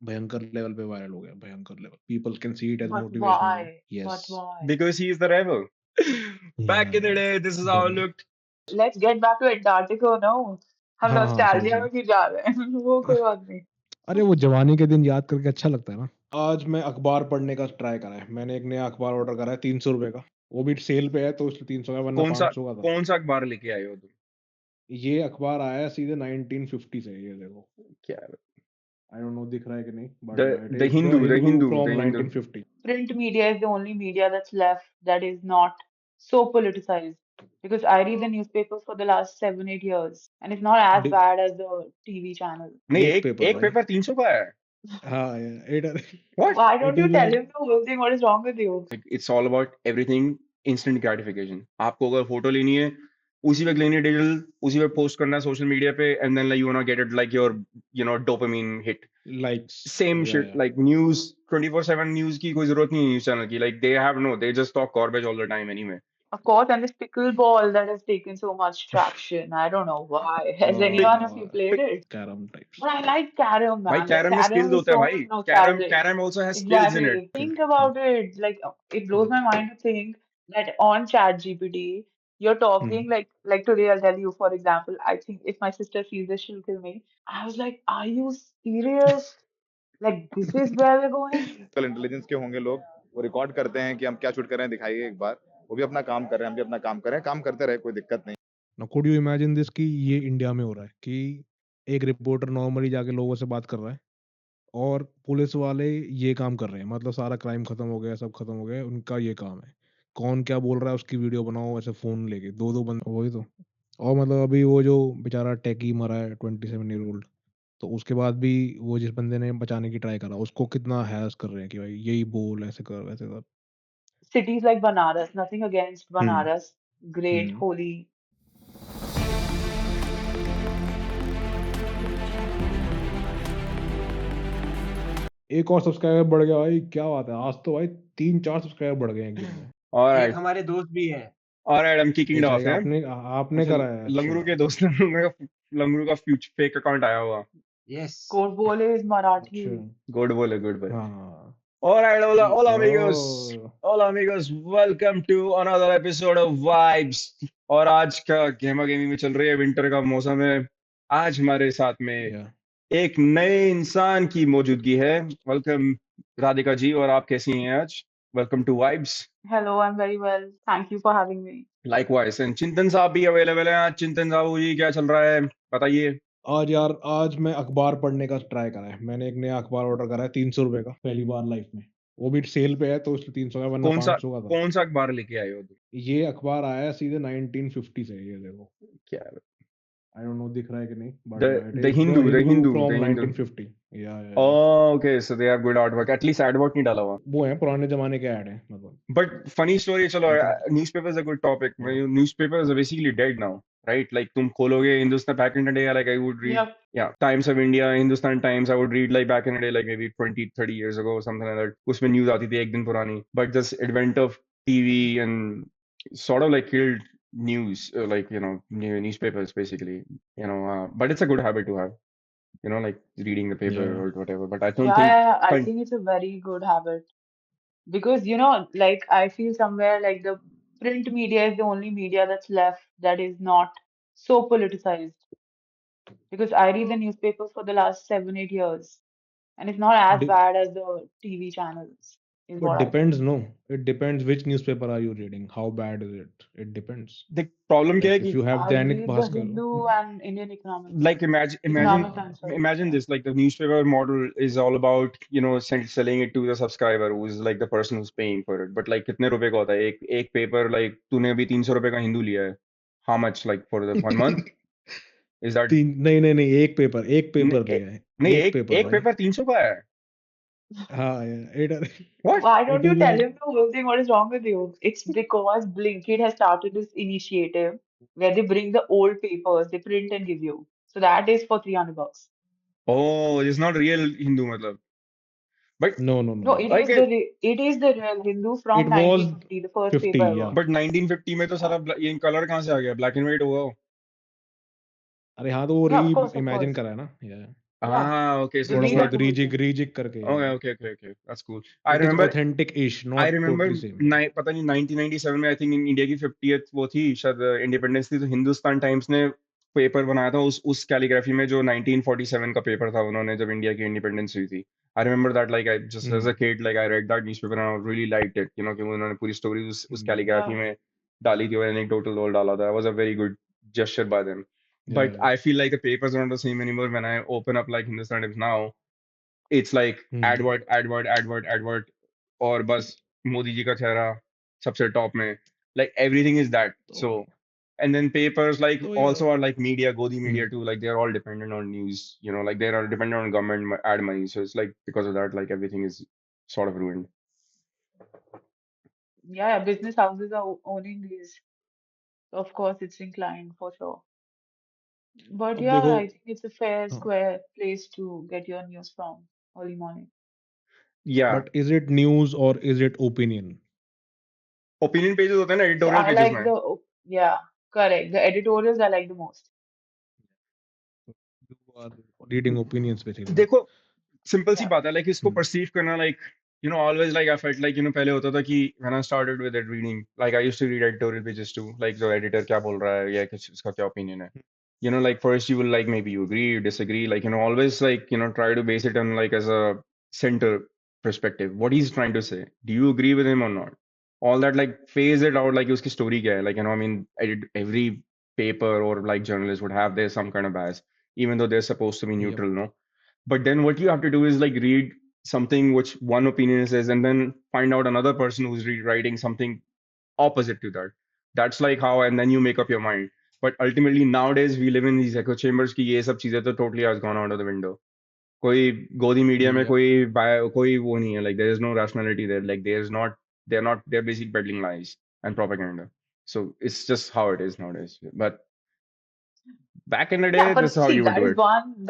भयंकर लेवल पे वायरल हो गया, भयंकर level. People can see it as But motivational. why? Yes. But why? Because he's the rebel. Back in the या day, this is how it done. looked. Let's get back to Antarctica now. हम हाँ, हाँ, nostalgia चलो, में चलो। क्यों जा रहे हैं? वो कोई बात नहीं। अरे वो जवानी के दिन याद करके अच्छा लगता है ना। आज मैं अखबार पढ़ने का ट्राई करा है। मैंने एक नया अखबार ऑर्डर करा है ₹300 का। वो भी सेल पे है तो इसलिए 300 का, वरना 500 का था। कौन सा अखबार लेके आए हो तुम? ये अखबार आया है सीधे 1950 से, ये देखो। क्या? आई डोंट नो दिख रहा है कि नहीं, but The yeah, it the is Hindu, the Hindu, from the Hindu. 1950. Print media is the only media that's left that is not so politicized. Because I read the newspapers for the last 7, 8 years, and it's not as Di- bad as the TV channel. नहीं, एक एक paper एक भाई। Paper 300 का है. हाँ, it What? Why don't it you is tell like him the whole thing? What is wrong with you? Like, it's all about everything instant gratification. आपको अगर फोटो लेनी है उसी वक्त लेनी है डिजिटल, उसी वक्त पोस्ट करना है सोशल मीडिया पे, and then like you want get it like your dopamine hit. likes. Same Yeah, shit yeah. Like news 24/7 news की कोई जरूरत नहीं है न्यूज़ चैनल की. Like they just talk garbage all the time anyway. Of course, and this pickleball that has taken so much traction. I don't know why. Has anyone of you played it? Carom types. But I like carom, भाई man. Like carrom में carom skills is होते हैं so भाई. nostalgic. Carrom also has skills in it. Exactly. Think about it. Like it blows my mind to think that on ChatGPT, you're talking like today. I'll tell you, for example, I think if my sister sees this, she'll kill me. I was like, "Are you serious? Like this is where we're going?" Intelligence के होंगे लोग, वो record करते हैं कि हम क्या shoot कर रहे हैं, दिखाइए एक बार. वो भी अपना काम कर रहे हैं, हम भी अपना काम कर रहे हैं, काम करते रहे, कोई दिक्कत नहीं. Now, could you imagine this कि ये इंडिया में हो रहा है कि एक रिपोर्टर नॉर्मली जाके लोगों से बात कर रहा है और पुलिस वाले ये काम कर रहे हैं। मतलब सारा क्राइम खत्म हो गया, सब खत्म हो गया, उनका ये काम है। कौन क्या बोल रहा है उसकी वीडियो बनाओ, ऐसे फोन लेके दो दो बंद, वही तो। और मतलब अभी वो जो बेचारा टेकी मरा है 27 ईयर ओल्ड, तो उसके बाद भी वो जिस बंदे ने बचाने की ट्राई करा उसको कितना हैरेस कर रहे हैं कि भाई यही बोल, ऐसे कर वैसे कर। Cities like Banaras, nothing against हम्म Banaras, great, हम्म holy. एक और सब्सक्राइबर बढ़ गया भाई, क्या बात है। आज तो भाई 3-4 सब्सक्राइबर बढ़ गए हैं एक दिन में। Alright, हमारे दोस्त भी हैं। alright, I'm kicking ये it off. शायद है आपने अच्छा, करा है। लंगरू अच्छा के दोस्त ने लंगरू का फेक अकाउंट आया हुआ. Yes Kodbole is Marathi. अच्छा गुड बोले. हाँ Alright, hola amigos. O, Hola amigos, welcome to another episode of Vibes. और आज का गेमा गेमी में चल रही है, विंटर का मौसम है. आज हमारे साथ में या एक नए इंसान की मौजूदगी है. वेलकम राधिका जी, और आप कैसी हैं आज? Welcome to vibes. Hello, I'm very well. Thank you for having me. Likewise. And Chintan साहब भी अवेलेबल हैं आज. चिंतन साहब जी, क्या चल रहा है, बताइए. आज मैं अखबार पढ़ने का ट्राई करा है। मैंने एक नया अखबार ऑर्डर करा है ₹300 का, पहली बार लाइफ में। वो भी सेल पे है तो इसलिए 300 का, वरना 500 का था। कौन सा अखबार लेके आए हो तुम? ये अखबार आया है सीधे 1950 से, ये देखो। क्या? आई डोंट नो दिख रहा है कि नहीं, but The Hindu, the Hindu, from the Hindu. 1950। या Oh, okay, so they have good artwork. At least advert नहीं डाला हुआ. वो है पुराने जमाने के ऐड है मतलब। But funny story, चलो, मतलब newspaper is a good topic. हाँ। Newspapers are basically dead now, right? Like तुम खोलोगे Hindustan back in the day, like I would read, Yep. yeah, Times of India, Hindustan Times, I would read like back in the day, like maybe 20-30 years ago, something like that. उसमें news आती थी एक दिन पुरानी. But this advent of TV and sort of like killed news, like, newspapers basically, but it's a good habit to have. Like reading the paper Yeah. or whatever. But I don't Yeah, think. yeah, I think it's a very good habit because like I feel somewhere like the print media is the only media that's left that is not so politicized. Because I read the newspapers for the last 7, 8 years, and it's not as Di- bad as the TV channels, is but what I feel. depends, no? It depends which newspaper are you reading. How bad is it? It depends. The problem क्या है Like if कि you have I Dainik read the Bhaskar, Hindu and Indian Economics. like imagine Economic Times, sorry. imagine this, like the newspaper model is all about selling it to the subscriber who is like the person who's paying for it. But like कितने रुपए का होता है एक paper? like तूने अभी 300 रुपए का हिंदू लिया है. How much, like for the 1 month? Is that नहीं, एक पेपर नहीं, लिया है। नहीं, एक पेपर एक भाई। पेपर 300 का है. हाँ, What? Why don't It you is tell like him the whole thing? What is wrong with you? It's because Blinkit has started this initiative where they bring the old papers, they print and give you. So that is for $300. Oh, it's not real Hindu मतलब. But no. No, it like is it is the real Hindu from It was 1950, the first 50, paper ever. yeah. but 1950 में तो सारा ये colour कहाँ से आ गया? Black and white होगा. अरे हाँ, तो वो Yeah, of course, of imagine course. करा है ना। Yeah. Yeah, Okay, so the थोड़ा it's media not. बहुत tools. रीजिक करके, Okay, yeah. okay, okay, okay. That's cool. I It is remember authentic-ish, I not remember totally same, yeah. पता नहीं 1997 में I think India की 50th वो थी शायद इंडिपेंडेंस थी, तो हिंदुस्तान टाइम्स ने पेपर बनाया था उस कैलीग्राफी में जो 1947 का पेपर था उन्होंने जब इंडिया की इंडिपेंडेंस हुई थी. I remember that like I just as a kid like I read that newspaper and I really liked it, कि उन्होंने पूरी स्टोरी उस कैलीग्राफी Yeah, में डाली थी और एनेक्डोटल और डाला था. Was a very good gesture by them. Yeah, But yeah. I feel like the papers are not the same anymore when I open up like Hindustan Times now. It's like advert, advert, advert, advert, और बस मोदी जी का चेहरा सबसे top में, like everything is that. So, तो and then papers like तो also यार are like media, Godi hmm, media too, like they're all dependent on news, like they are dependent on government ad money. So it's like because of that, like everything is sort of ruined. yeah, business houses are owning these. Of course, it's inclined for sure. But अब yeah, देखो I think it's a fair, हाँ, square place to get your news from early morning. Yeah, but is it news और is it opinion? opinion pages होते हैं ना, So editorial I pages like में. yeah, correct. The editorials I like the most. You are reading opinions basically, ना? देखो simple सी Yeah. बात है, like इसको हुँ, परसीव करना, like always like I felt like पहले होता था कि when I started with it reading, like I used to read editorial pages too, like जो एडिटर क्या बोल रहा है या किस इसका क्या ओपिनियन है. Like first you will like maybe you agree, you disagree, like always like try to base it on like as a center perspective, what he's trying to say, do you agree with him or not, all that, like phase it out, like uski story kya hai, like I mean every paper or like journalist would have their some kind of bias, even though they're supposed to be yep, neutral, no. But then what you have to do is like read something which one opinion says and then find out another person who's writing something opposite to that. That's like how, and then you make up your mind. But ultimately nowadays we live in these echo chambers ki ye sab cheezein to totally has gone out of the window. कोई गोदी media में yep. कोई वो नहीं है, like there is no rationality there, like there's not, they're basically peddling lies and propaganda. So it's just how it is nowadays. But back in the day, Yeah, this but is how see, you would do it.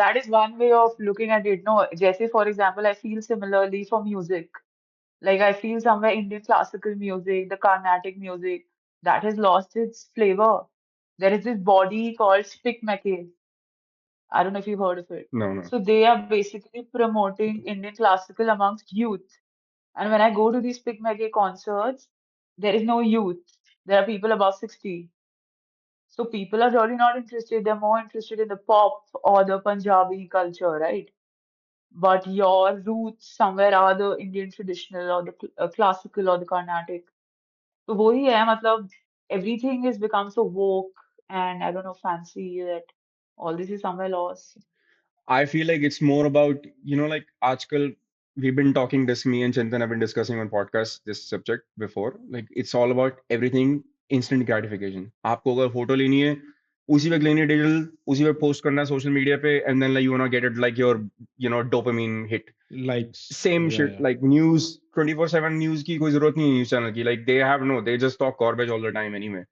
that is one way of looking at it. No, Jesse, for example, I feel similarly for music. Like I feel somewhere Indian classical music, the Carnatic music, that has lost its flavor. There is this body called Stick Mackey. I don't know if you've heard of it. No, no. So they are basically promoting Indian classical amongst youth. And when I go to these Stick Mackey concerts, there is no youth. There are people above 60. So people are really not interested. They're more interested in the pop or the Punjabi culture, right? But your roots somewhere are the Indian traditional or the classical or the Carnatic. तो वही है मतलब everything has become so woke and I don't know fancy that all this is somewhere lost. I feel like it's more about, like आजकल we've been talking this, me and Chintan have been discussing on podcast this subject before. Like it's all about everything instant gratification. आपको अगर photo लेनी है उसी वक्त लेनी है digital, उसी वक्त पोस्ट करना है सोशल मीडिया पे, and then like you wanna get it like your dopamine hit. Likes, Same yeah, shit yeah. like news 24/7 news की कोई जरूरत नहीं है न्यूज चैनल की, like they just talk garbage all the time anyway.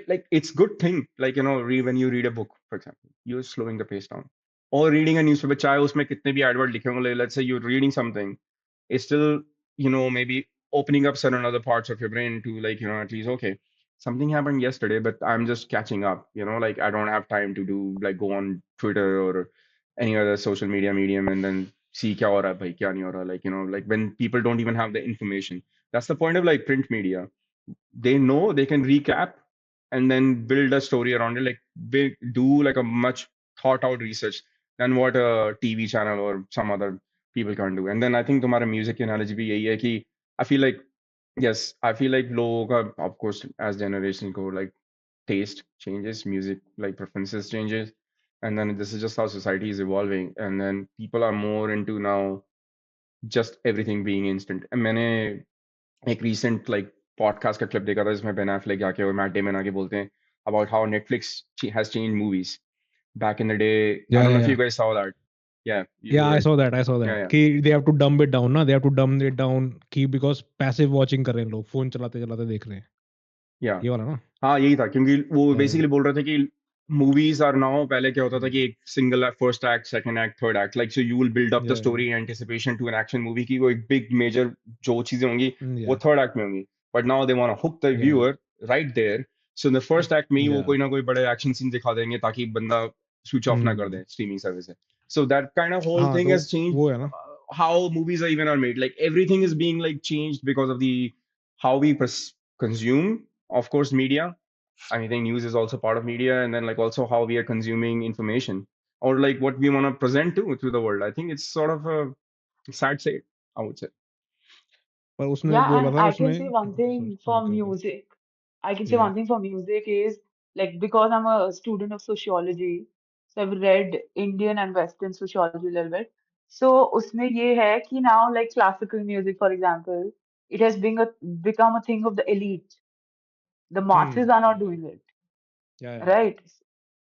Like it's good thing, like when you read a book, for example, you're slowing the pace down, or reading a newspaper, चाहे उसमें कितने भी advert लिखे होंगे, like, let's say you're reading something, it's still maybe opening up certain other parts of your brain to like at least, okay, something happened yesterday but I'm just catching up, like I don't have time to do like go on Twitter or any other social media medium and then see क्या हो रहा है भाई क्या नहीं हो रहा, like like when people don't even have the information. That's the point of like print media. They know they can recap and then build a story around it, like do like a much thought out research than what a TV channel or some other people can do. And then I think तुम्हारा music analogy भी यही है कि I feel like, yes, I feel like लोगों का, of course, as generation go, like taste changes, music like preferences changes, and then this is just how society is evolving, and then people are more into now just everything being instant. And मैंने एक recent like podcast का clip देखा था जिसमें Ben Affleck आके और Matt Damon आके बोलते हैं about how Netflix has changed movies. Back in the day, I Yeah, don't know yeah, if you yeah. guys saw that. Yeah, you Yeah, I were, saw that, I saw yeah, that. yeah, कि they have to dumb it down ना, they have to dumb it down कि because passive watching कर रहे हैं लोग, phone चलाते चलाते देख रहे हैं. yeah. ये वाला ना? हाँ यही था क्योंकि वो Yeah, yeah. बेसिकली बोल रहे थे कि मूवीज आर नाउ, पहले क्या होता था कि एक single first act, second act, third act, like so you will build up the Yeah, yeah. Story anticipation to an action movie की, वो एक बिग मेजर जो चीजें होंगी वो Yeah, थर्ड एक्ट में होंगी. But now they want to hook the yeah, viewer right there, so in the first act में ही वो yeah. कोई ना कोई बड़े एक्शन सीन दिखा देंगे ताकि बंदा स्विच ऑफ ना कर Hmm. दे स्ट्रीमिंग सर्विस से. So that kind of whole हाँ, thing तो has changed वो है ना, how movies are even are made. Like everything is being like changed because of the how we consume, of course, media. I mean, I think news is also part of media, and then like also how we are consuming information or like what we want to present to the world. I think it's sort of a sad state, I would say. पर उसने Yeah, बोला and था I can उसमें say one sorry, thing हाँ, for कहो, कहो। music. I can say या one thing for music is like because I'm a student of sociology, so I've read Indian and Western sociology a little bit. So उसमें ये है कि now like classical music, for example, it has become a thing of the elite. The masses are not doing it, या right?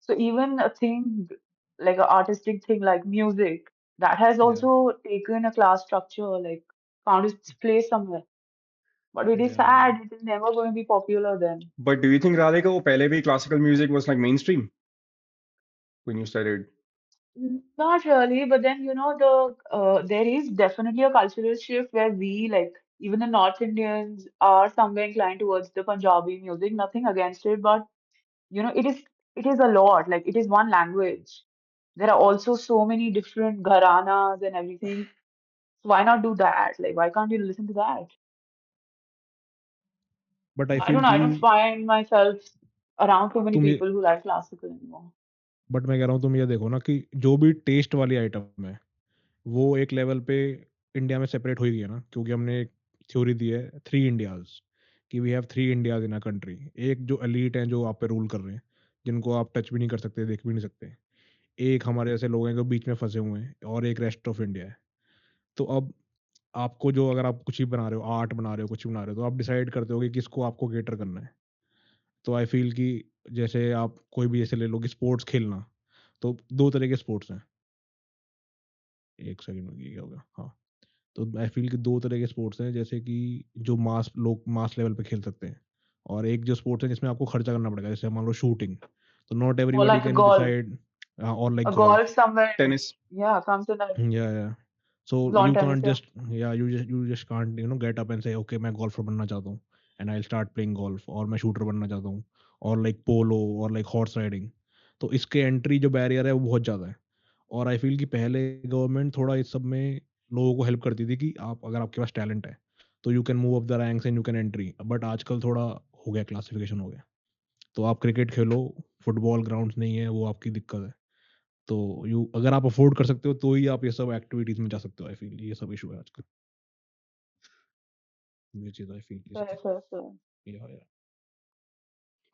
So even a thing like an artistic thing like music that has या also taken a class structure, like found its place somewhere. But it is या या sad, it is never going to be popular then. But do you think Radhika, wo pehle bhi classical music was like mainstream when you started? Not really, but then there is definitely a cultural shift where we like even the North Indians are somewhere inclined towards the Punjabi music. Nothing against it, but it is a lot. Like it is one language. There are also so many different gharanas and everything. So why not do that? Like why can't you listen to that? But I I feel don't know. I कि don't find myself around too many तुम ये people who like classical anymore. But मैं कह रहा हूँ तुम ये देखो ना कि जो भी टेस्ट वाली आइटम है वो एक लेवल पे इंडिया में सेपरेट हो ही गया ना, क्योंकि हमने एक थ्योरी दी है, थ्री इंडियाज, कि we have three Indias in a country. एक जो एलीट हैं जो आप पे रूल कर रहे हैं, जिनको आप टच भी नहीं कर सकते, देख भी नहीं सकते। एक हमारे जैसे लोग हैं जो बीच में फंसे हुए हैं, और एक रेस्ट ऑफ इंडिया है। तो अब आपको जो, अगर आप कुछ ही बना रहे हो, आर्ट बना रहे हो, कुछ भी बना रहे हो, तो आप डिसाइड करते हो कि किसको आपको केटर करना है। तो आई फील कि जैसे आप कोई भी जैसे ले लो कि स्पोर्ट्स खेलना, तो दो तरह के स्पोर्ट्स हैं। एक सेकंड में, ये क्या हो गया, हाँ। तो आई फील कि दो तरह के स्पोर्ट्स हैं, जैसे कि जो मास लोग मास लेवल पे खेल सकते हैं, और एक जो स्पोर्ट्स है जिसमें आपको खर्चा करना पड़ेगा, जैसे मान लो शूटिंग। तो not Or everybody like a can golf. Decide, और like A golf golf. somewhere. Tennis. Yeah, comes in that. या so Lawn you tennis, can't yeah. Just, या you just can't get up and say okay मैं golfer बनना चाहता हूँ, and I start playing golf, और मैं shooter बनना चाहता हूँ, और लाइक पोलो, और लाइक हॉर्स राइडिंग। तो इसके एंट्री जो बैरियर है वो बहुत ज़्यादा है। और आई फील कि पहले गवर्नमेंट थोड़ा इस सब में लोगों को हेल्प करती थी कि आप, अगर आपके पास टैलेंट है तो you can move up the ranks and you can entry. But आजकल थोड़ा हो गया, क्लासिफिकेशन हो गया। तो आप क्रिकेट खेलो, फुटबॉल ग्राउंड्स नहीं है, वो आपकी दिक्कत है। तो यू, अगर आप अफोर्ड कर सकते हो तो ही आप ये सब एक्टिविटीज में जा सकते हो। आई फील ये सब इशू है आजकल, ये चीज I feel is Fair, fair, fair. या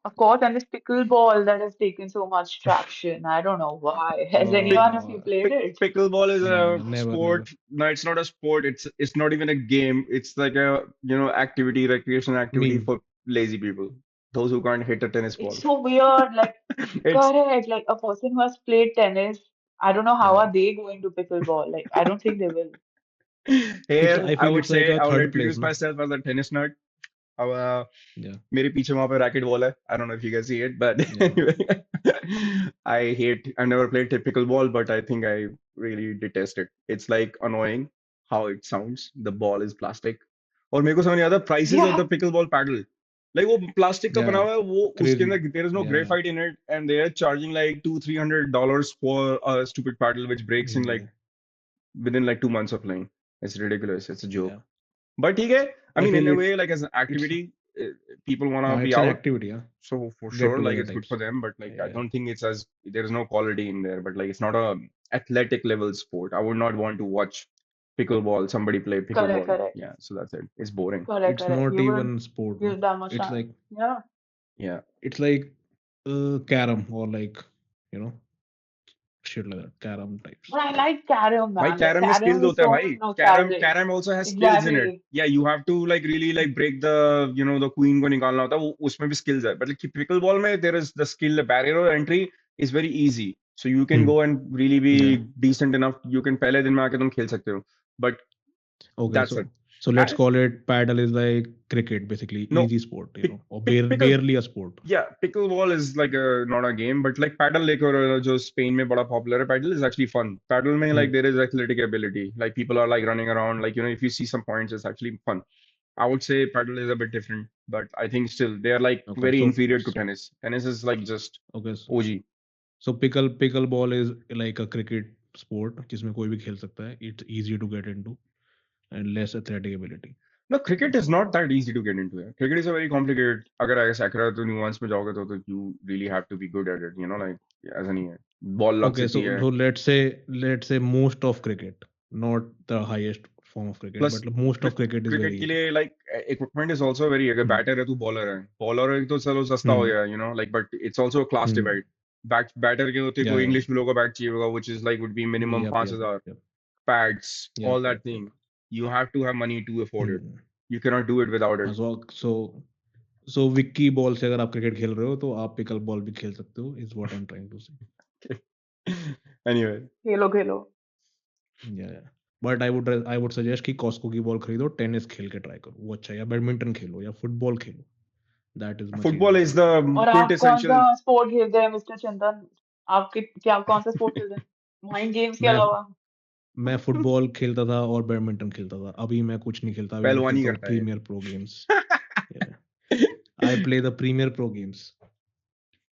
Of course, and this pickleball that has taken so much traction. I don't know why. Has anyone of you played it? Pickleball is ना a ना, never never. sport. No, it's not a sport. It's not even a game. It's like a activity, recreational activity meme. for lazy people, those who can't hit a tennis It's ball. so weird. Like, It's correct. Like a person who has played tennis, I don't know how या are they going to pickleball. Like, I don't think they will. It's, here. I I feel would it's like say a I would third place introduce ना। myself as a tennis nerd. Uh, या मेरे पीछे वहां पे racket ball है. I don't know if you guys see it, but या anyway, I've never played pickleball, but I think I really detest it. It's like annoying how it sounds. The ball is plastic. और मेरे को समझ नहीं आता prices of Yeah. the pickleball paddle. Like वो plastic का या बना हुआ है, वो उसके क्रेजी। अंदर there is no या graphite in it, and they are charging like $200-300 for a stupid paddle which breaks in like within like 2 months of playing. It's ridiculous. It's a joke. या But ठीक है, I I mean, in feel a it's way, like as an it's activity, uh, people want to हाँ, be it's an out. Activity, हाँ, So for get sure, like together it's good types. for them. But like, I या don't think it's as there is no quality in there. But like, it's not a athletic level sport. I would not want to watch pickleball, somebody play Correct, pickleball. correct. Yeah, so that's it. It's boring. Correct, it's correct. Not You wouldn't even sport ना, give that much it's time. Like, Yeah. Yeah. it's like carom, or like, you know shit like that, carom types. But I like Carom, भाई man. Like carrom में Carom skills is होता है so भाई. Carrom nostalgic. Carrom also has skills in it. Exactly. Yeah, you have to like really like break the the queen को निकालना होता है, वो उसमें भी skills है. But like pickle ball में there is the skill, the barrier of entry is very easy. So you can Hmm. go and really be Yeah. decent enough. You can पहले दिन में आके तुम खेल सकते हो. But Okay, that's so it. let's And call it paddle is like cricket, basically no, easy sport, or pickle barely a sport. yeah, pickleball is like a not a game, but like paddle like जो Spain में बड़ा popular है, paddle is actually fun. Paddle में like Hmm. there is athletic ability, like people are like running around, like if you see some points, it's actually fun. I would say paddle is a bit different, but I think still they are like Okay, very so inferior to tennis. Tennis is like just okay, OG. so pickleball is like a cricket sport जिसमें कोई भी खेल सकता है. It's easy to get into and less athletic ability. No, cricket is not that easy to get into. Cricket is a very complicated. अगर ऐसा अगर तो nuance में जाओगे तो you really have to be good at it. You know, like ऐसा नहीं है. Ball लग Okay, सकती है. so let's say most of cricket, not the highest form of cricket, Plus, but most of cricket is cricket very के easy. लिए like equipment is also very. अगर batter है तो बॉलर है. बॉलर है तो चलो सस्ता हो गया. You know, like but it's also a class divide. Better के होते कोई Yeah. इंग्लिश में लोगों का बैट चाहिए होगा, which is like would be minimum Yep. 5,000 Yep. pads, Yep, all that yep, thing. You have to have money to afford it. Hmm. You cannot do it without it. So Vicky ball से अगर आप cricket खेल रहे हो तो आप pickle ball भी खेल सकते हो, is what I'm trying to say. Anyway, Khelo Khelo. Yeah. But I would suggest कि कॉस्को की बॉल खरीदो, टेनिस खेल के ट्राई करो, वो अच्छा है, या बैडमिंटन खेलो या football Khelo. That is much football easier. is the और आप कौन सा quintessential. स्पोर्ट खेलते हैं मिस्टर चिंतन? आप कौन सा स्पोर्ट खेलते हैं? माइंड गेम्स के मैं अलावा? मैं फुटबॉल खेलता था और बैडमिंटन खेलता था. अभी मैं कुछ नहीं खेलता, अभी मैं पहलवानी खेलता हूँ करता है ये. Premier pro games. I play the Premier Pro games.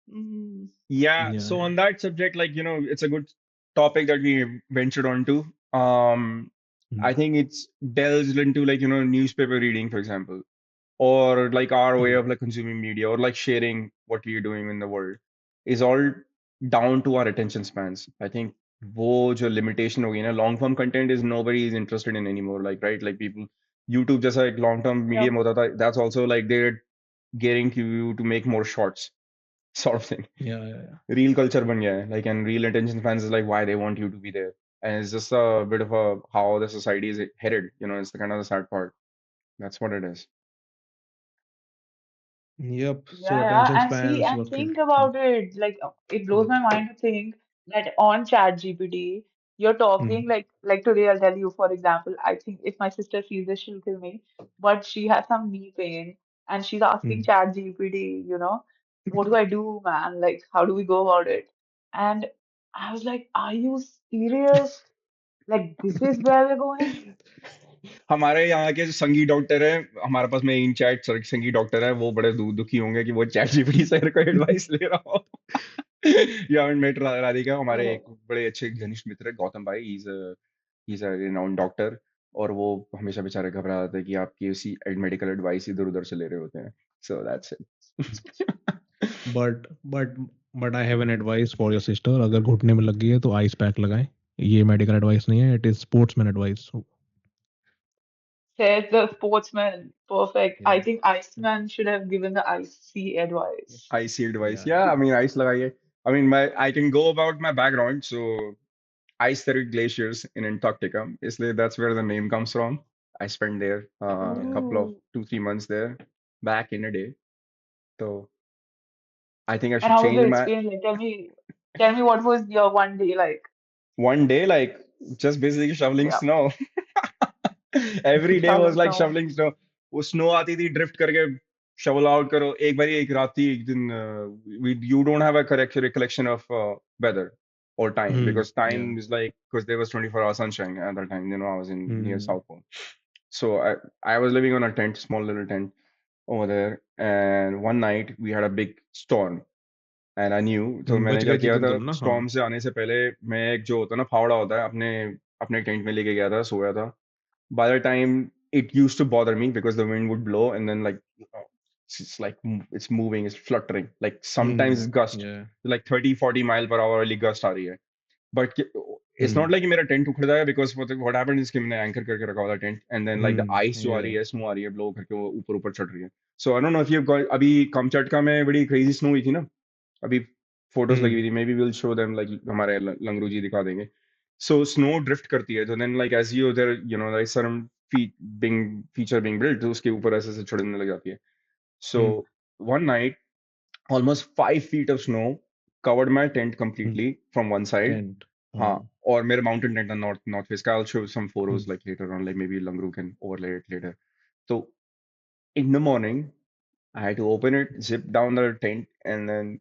Mm. Yeah, Yeah. so on that subject, like, you know, it's a good topic that we ventured onto. I think it's delves into like, you know, newspaper reading, for example, or like our way of like consuming media or like sharing what we're doing in the world is all down to our attention spans. I think वो जो limitation होगी ना, long form content is nobody is interested in anymore. Like, right? Like people, YouTube जैसा एक long term medium होता था, that's also like they're getting you to make more shorts, sort of thing. Yeah. Real culture बन गया है, like, and real attention spans is like why they want you to be there. And it's just a bit of a how the society is headed, you know, it's the kind of the sad part. That's what it is. Yep. So Yeah, attention and see, spans and were think killed. about it. Like, it blows my mind to think that on ChatGPT, you're talking like today. I'll tell you, for example, I think if my sister sees this, she'll kill me. But she has some knee pain, and she's asking ChatGPT, what do I do, man? Like, how do we go about it? And I was like, are you serious? Like, this is where we're going? हमारे यहाँ के जो संगी doctor है, हमारे पास में इन chat संगी doctor है, वो बड़े दुखी होंगे कि वो चैट जीपीटी से कोई एडवाइस ले रहा हो. You haven't met राधिका, हमारे Yeah. एक बड़े अच्छे घनिष्ठ मित्र है गौतम भाई. he's a renowned doctor, और वो हमेशा बेचारे घबरा जाते हैं कि आपकी उसी मेडिकल एडवाइस इधर उधर से ले रहे होते हैं. So that's it. But I have an advice for your sister. अगर घुटने में लग गई है तो आइस पैक लगाएं. ये मेडिकल एडवाइस नहीं है, it is sportsman advice. Says the sportsman. Perfect. I Yeah. think Iceman should have given the icy advice. Icy advice. Yeah. Yeah, I mean, ice लगाइए. I mean, I can go about my background. So, ice-therapy glaciers in Antarctica. Isliye that's where the name comes from. I spent there a couple of Ooh. 2-3 months there back in a day. So, I think I And should how was the change my experience? Like, tell me what was your one day like? one day, like just basically shoveling Yeah, snow. Every day was shoveling like snow. shoveling snow. वो snow आती थी drift करके shovel out करो. एक बारी एक रात थी एक दिन you don't have a correct recollection of weather or time, because time Yeah. is like, because there was 24 hour sunshine at that time. You know, I was in near South Pole. So I was living on a tent, small little tent over there, and one night we had a big storm. And I knew, तो मैंने बच क्या गए किया चेतन था, तुम ना. Storm से आने से पहले मैं एक जो होता है ना फावड़ा होता है, अपने अपने टेंट में लेके गया था, सोया था. By the time it used to bother me because the wind would blow and then like it's like it's moving, it's fluttering. Like sometimes it's gust, Yeah. like 30-40 mile per hour वाली gust आ रही है. But it's not like मेरा tent उखड़ जाएगा, because what happened is कि मैंने anchor करके रखा हुआ था tent, and then like the ice जो आ रही है, snow आ रही है, blow करके वो ऊपर ऊपर चढ़ रही है. So I don't know if you've got, अभी कमचटका में बड़ी crazy snow हुई थी ना, अभी फोटोज लगी हुई थी. May be will show them, like हमारे लंगरू जी दिखा देंगे. सो स्नो ड्रिफ्ट करती है, तो then like as you there, you know, like some feature being built, तो उसके ऊपर ऐसे ऐसे चढ़ने लग जाती है. So one night almost 5 feet of snow covered my tent completely from one side. Tent. हाँ, और मेरे mountain tent है north face का. I'll show some photos like later on, like maybe Langru can overlay it later. So in the morning I had to open it, zip down the tent, and then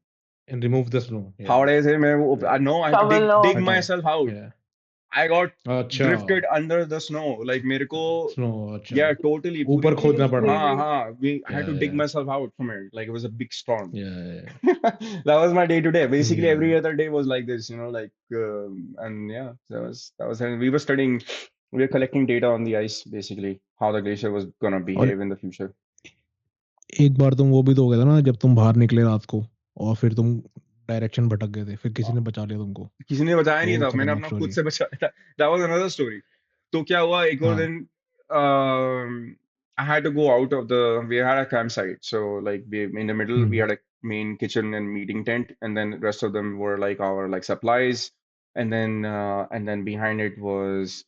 And remove the snow. Yeah. फावड़े से मैं वो, Yeah. I know I had to Shovel dig off. myself out. Yeah. I got अच्छा drifted under the snow. Like मेरे को snow अच्छा yeah, totally पूरी ऊपर खोदना पड़ा हाँ Seriously. हाँ I had to dig या myself out from it. Like it was a big storm. या That was my day to day. Basically, every या other day was like this, like, and yeah, and we were studying, we were collecting data on the ice, basically, how the glacier was gonna और behave in the future. एक बार तुम वो भी तो हो गया था ना जब तुम बाहर निकले रात को और फिर तुम डायरेक्शन भटक गए थे फिर किसी ने बचा लिया तुमको किसी ने बताया नहीं वो था, मैंने खतरनाक अपना खुद स्टोरी से बचाया था. That was another story. तो क्या हुआ एक और हाँ दिन, I had to go out of the, we had a campsite, so like in the middle we hmm had a main kitchen and meeting tent, and then the rest of them were like our like supplies, and then behind it was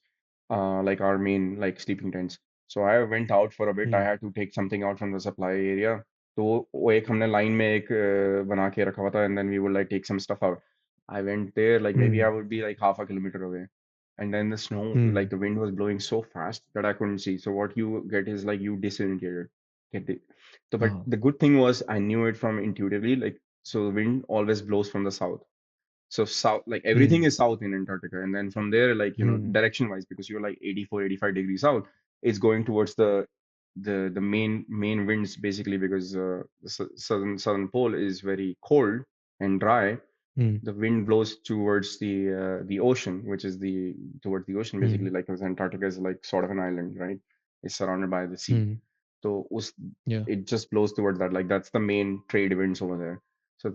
like our main like sleeping tents. So I went out for a bit. I hmm had to take something out from the supply area. तो वो एक हमने line में एक बना के रखा हुआ था, and then we would like take some stuff out. I went there, like maybe I hmm would be like half a kilometer away. And then the snow, like hmm the wind was blowing so fast that I couldn't see. So what you get is like you disoriented. Get it? So, but हाँ the good thing was I knew it from intuitively. Like, so the wind always blows from the south. So south, like everything hmm is south in Antarctica. And then from there, like, hmm direction wise, because you're like 84, 85 degrees south, it's going towards the main winds basically, because the southern pole is very cold and dry. Hmm The wind blows towards the ocean, which is towards the ocean basically, hmm like because Antarctica is like sort of an island, right? It's surrounded by the sea. Hmm So या it just blows towards that. Like that's the main trade winds over there. So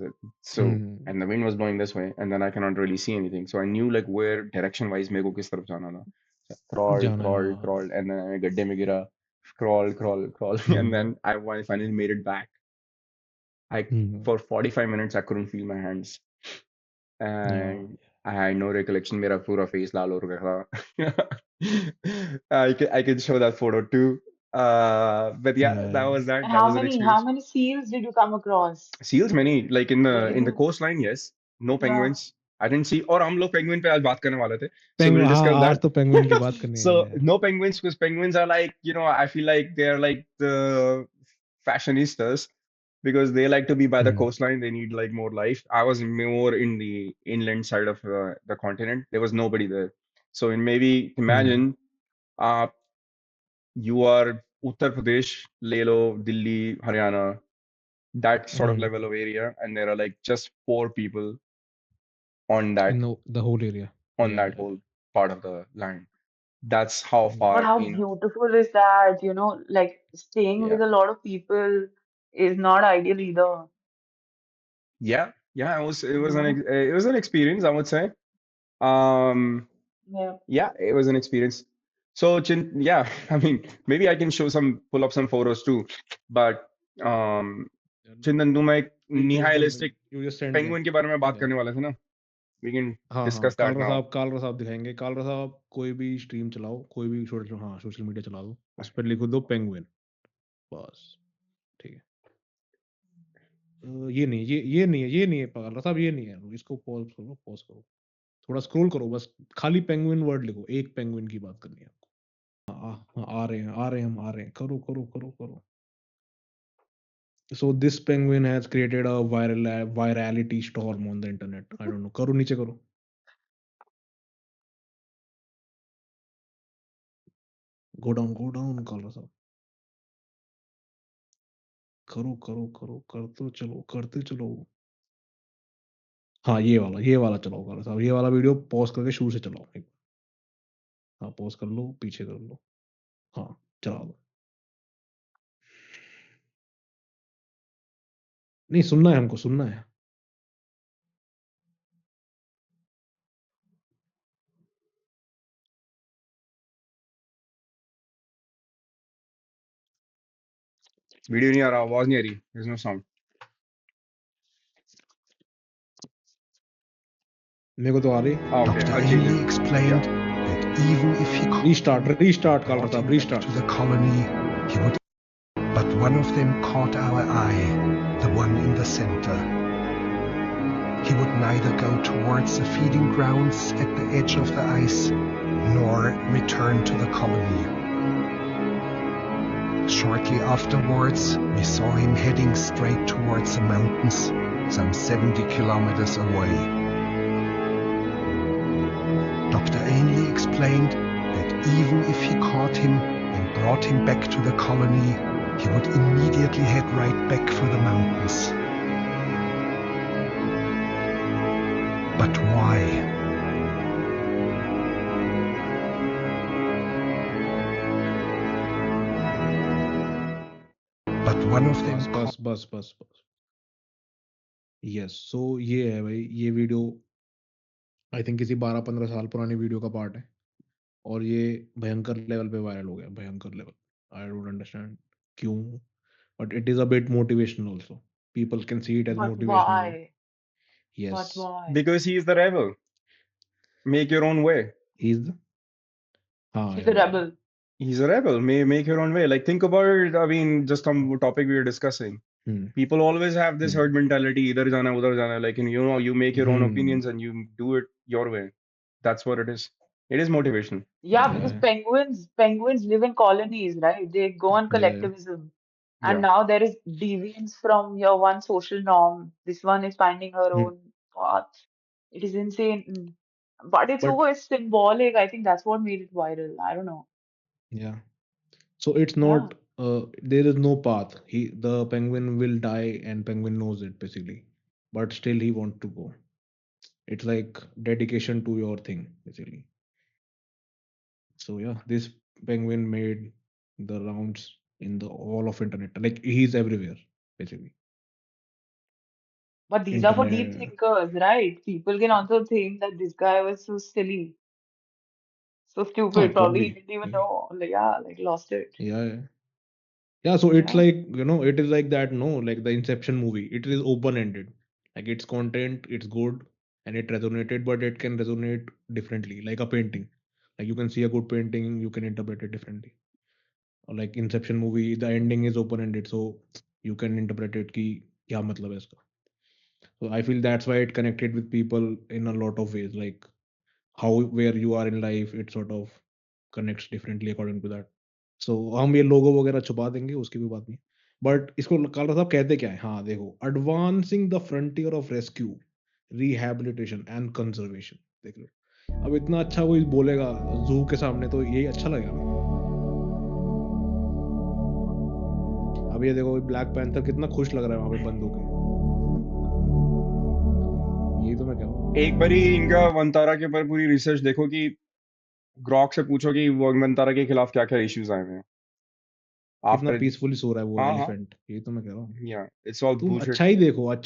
hmm and the wind was blowing this way, and then I cannot really see anything. So I knew like where direction wise मेरे को किस तरफ जाना था. So I जाना है हाँ crawled, and then I गड्ढे में गिरा. Crawl, and hmm then I finally made it back. I hmm For 45 minutes I couldn't feel my hands, या and I had no recollection. मेरा पूरा face लाल हो गया था. I can show that photo too. But yeah, या that was And that how was an many experience. seals did you come across? Seals many, like Like in the isn't coastline, yes. No yeah. penguins. I didn't see. और हम लोग penguin पे आज बात करने वाले थे. So पेंगुइन we'll हाँ discuss आज that. तो पेंगुइन की बात करनी So है no penguins, because penguins are like, I feel like they're like the fashionistas, because they like to be by the hmm coastline. They need like more life. I was more in the inland side of the continent. There was nobody there. So in maybe hmm imagine uh, you are Uttar Pradesh, ले लो, Delhi, Haryana, that sort of hmm level of area, and there are like just 4 people on in that the whole area on या that whole part of the land. That's how But far how in. beautiful is that? Like staying Yeah, with a lot of people is not ideal either. yeah. No? It was an experience, I would say. Um, Yeah. yeah, it was an experience. So yeah, I mean, maybe I can pull up some photos too. But Chintan, तुम एक You post them nihilistic you just send them penguin के बारे में बात या करने वाले थे ना? We can हाँ हाँ discuss that now. कालरा साहब दिखाएंगे कालरा साहब कोई भी स्ट्रीम चलाओ कोई भी सोशल मीडिया चला दो उस पर लिखो दो पेंगुइन बस ठीक है ये नहीं है कालरा साहब ये नहीं है इसको पॉज करो थोड़ा स्क्रॉल करो बस खाली पेंगुइन वर्ड लिखो एक पेंगुइन की बात करनी है आपको आ रहे हैं हम आ रहे हैं करो so this penguin has created a virality storm on the internet I don't know करो नीचे करो go down कालरा साहब करो करते चलो हाँ ये वाला चलाओ कालरा साहब ये वाला वीडियो पॉज करके शुरू से चलाओ एक हाँ पॉज कर लो पीछे कर लो हाँ चला दो नहीं सुनना है हमको सुनना है वीडियो नहीं आ रहा, आवाज नहीं आ रही. There's no sound. मेरे को तो आ रही Okay, Dr. I'll change Ainley it. explained Yeah. that even if he could restart Kalra brought साहब him back restart to the colony, he would. But one of them caught our eye, the one in the center. He would neither go towards the feeding grounds at the edge of the ice, nor return to the colony. Shortly afterwards, we saw him heading straight towards the mountains, some 70 kilometers away. Dr. Ainley explained that even if he caught him and brought him back to the colony, he would immediately head right back for the mountains. But why? But one of them बस yes so ये है भाई ये video I think किसी 12-15 साल पुरानी video का part है और ये भयंकर लेवल पे वायरल हो गया भयंकर लेवल आई डोंट अंडरस्टैंड क्यों but it is a bit motivational also people can see it as But motivational why? Yes But why? Because he is the rebel. Make your own way. He is हाँ He's a यार rebel. He's a rebel. Make your own way. Like think about, I mean, just some topic we were discussing. Hmm People always have this herd mentality. Idhar jana, udhar jana. Like, and, you know, you make your own hmm opinions and you do it your way. That's what it is. It is motivation. Yeah, because yeah penguins live in colonies, right? They go on yeah collectivism. And Yeah. now there is deviance from your one social norm. This one is finding her hmm, own path. It is insane. But it's but always symbolic. I think that's what made it viral. I don't know. yeah so it's Yeah. not there is no path the penguin will die and penguin knows it basically but still he want to go it's like dedication to your thing basically so yeah this penguin made the rounds in the all of internet like he's everywhere basically But these are for deep internet thinkers, right? People can also think that this guy was so silly, so ah stupid. could Probably he be didn't even know. Like, yeah, like lost it. yeah yeah so it's Yeah. like it is like that no like the inception movie it is open ended like its content it's good and it resonated but it can resonate differently like a painting like you can see a good painting you can interpret it differently or like inception movie the ending is open ended so you can interpret it ki kya matlab hai iska so I feel that's why it connected with people in a lot of ways like how where you are in life it sort of connects differently according to that सो हम ये लोगो वगैरह छुपा देंगे उसकी भी बात नहीं but इसको काला साहब कहते क्या है हाँ देखो advancing the frontier of rescue rehabilitation and conservation देख लो अब इतना अच्छा कोई बोलेगा जू के सामने तो यही अच्छा लगेगा ना अब ये देखो ब्लैक पैंथर कितना खुश लग रहा है वहां पे बंद होके यही तो मैं कह रहा हूँ एक बारी इनका वंतारा के ऊपर पूरी रिसर्च देखो कि ग्रॉक से पूछो कि वो वंतारा के खिलाफ क्या क्या इश्यूज आए हुए हैं कितना आफ्टर पीसफुली सो रहा है वो हाँ हाँ एलिफेंट यही तो मैं कह रहा हूँ या इट्स ऑल तुम बुलशिट अच्छा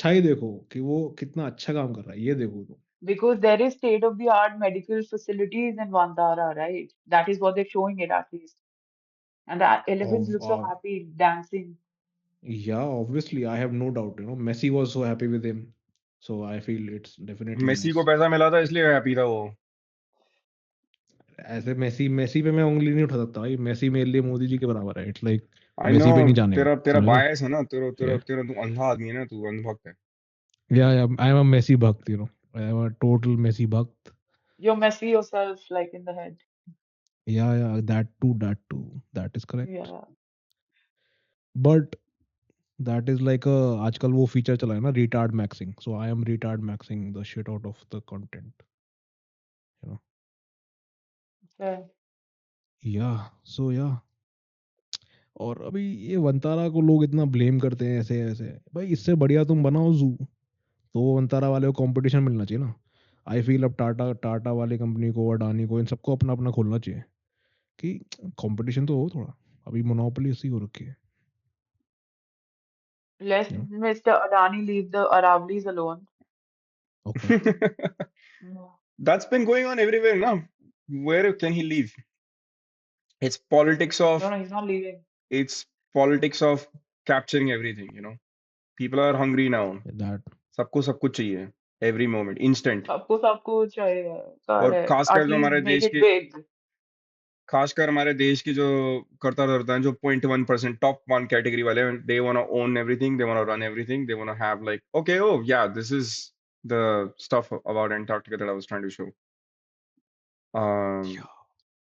ही देखो कि वो कितना अच्छा काम कर रहा है ये देखो तुम Because there is state-of-the-art medical facilities in Vantara, right? That is what they're showing it at least. And the elephants of look so happy dancing. Yeah, obviously, I have no doubt. Messi was so happy with him, so I feel it's definitely Messi को nice. पैसा मिला था इसलिए happy था वो ऐसे Messi पे मैं उंगली नहीं उठा सकता भाई मेसी मेरे लिए मोदी जी के बराबर है it's like I know Messi पे नहीं जाने का तेरा तेरा समझ रहे हो बायस है ना तेरा तेरा या तेरा तू अंधा आदमी है ना तू अंधभक्त है या आई एम अ मेसी भक्त I am a total Messi भक्त You're messy yourself, like in the head. या that too that is correct Yeah. But that is like आजकल वो फीचर चला है ना retard maxing so I am retard maxing the shit out of the content you know Okay. या सो या और अभी ये वंतारा को लोग इतना ब्लेम करते हैं ऐसे ऐसे भाई इससे बढ़िया तुम बनाओ जू तो वो वंतारा वाले को कंपटीशन मिलना चाहिए ना आई फील अब टाटा टाटा वाली कंपनी को अडानी को इन सबको अपना अपना खोलना चाहिए कि कंपटीशन तो हो थोड़ा अभी मोनोपोली इसी हो रखी है Let you know Mr. Adani leave the Aravlis alone. Okay Yeah. that's been going on everywhere now where can he leave it's politics No, of no, he's not leaving. it's politics of capturing everything you know people are hungry now that सबको सब कुछ चाहिए every moment instant सबको सब कुछ चाहिए. और Correct. At least make it big. खासकर हमारे देश की जो करता धरता है जो 0.1% टॉप वन कैटेगरी वाले they want to own everything they want to run everything they want to have like okay oh yeah this is the stuff about Antarctica that I was trying to show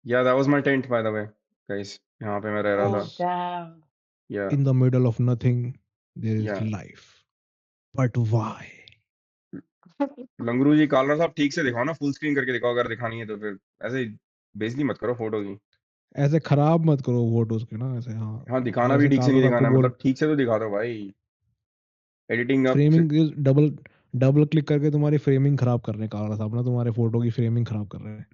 yeah that was my tent by the way guys यहाँ पे मैं रह रहा Oh, था damn. Yeah in the middle of nothing there is yeah life but why Langru ji, Kalra साहब ठीक से दिखाओ ना, फुल स्क्रीन करके दिखाओ अगर दिखानी है तो। फिर ऐसे बेइज्जती मत करो फोटो की। ऐसे खराब मत करो फोटोज के ना ऐसे। हाँ, हाँ, दिखाना भी जैसे ठीक से काला नहीं साहब को दिखाना, बोल, मतलब ठीक से तो दिखा दो भाई। Editing up framing double double click करके तुम्हारी फ्रेमिंग खराब कर रहे हैं काला साहब ना, तुम्हारे फोटो की फ्रेमिंग खराब कर रहे हैं।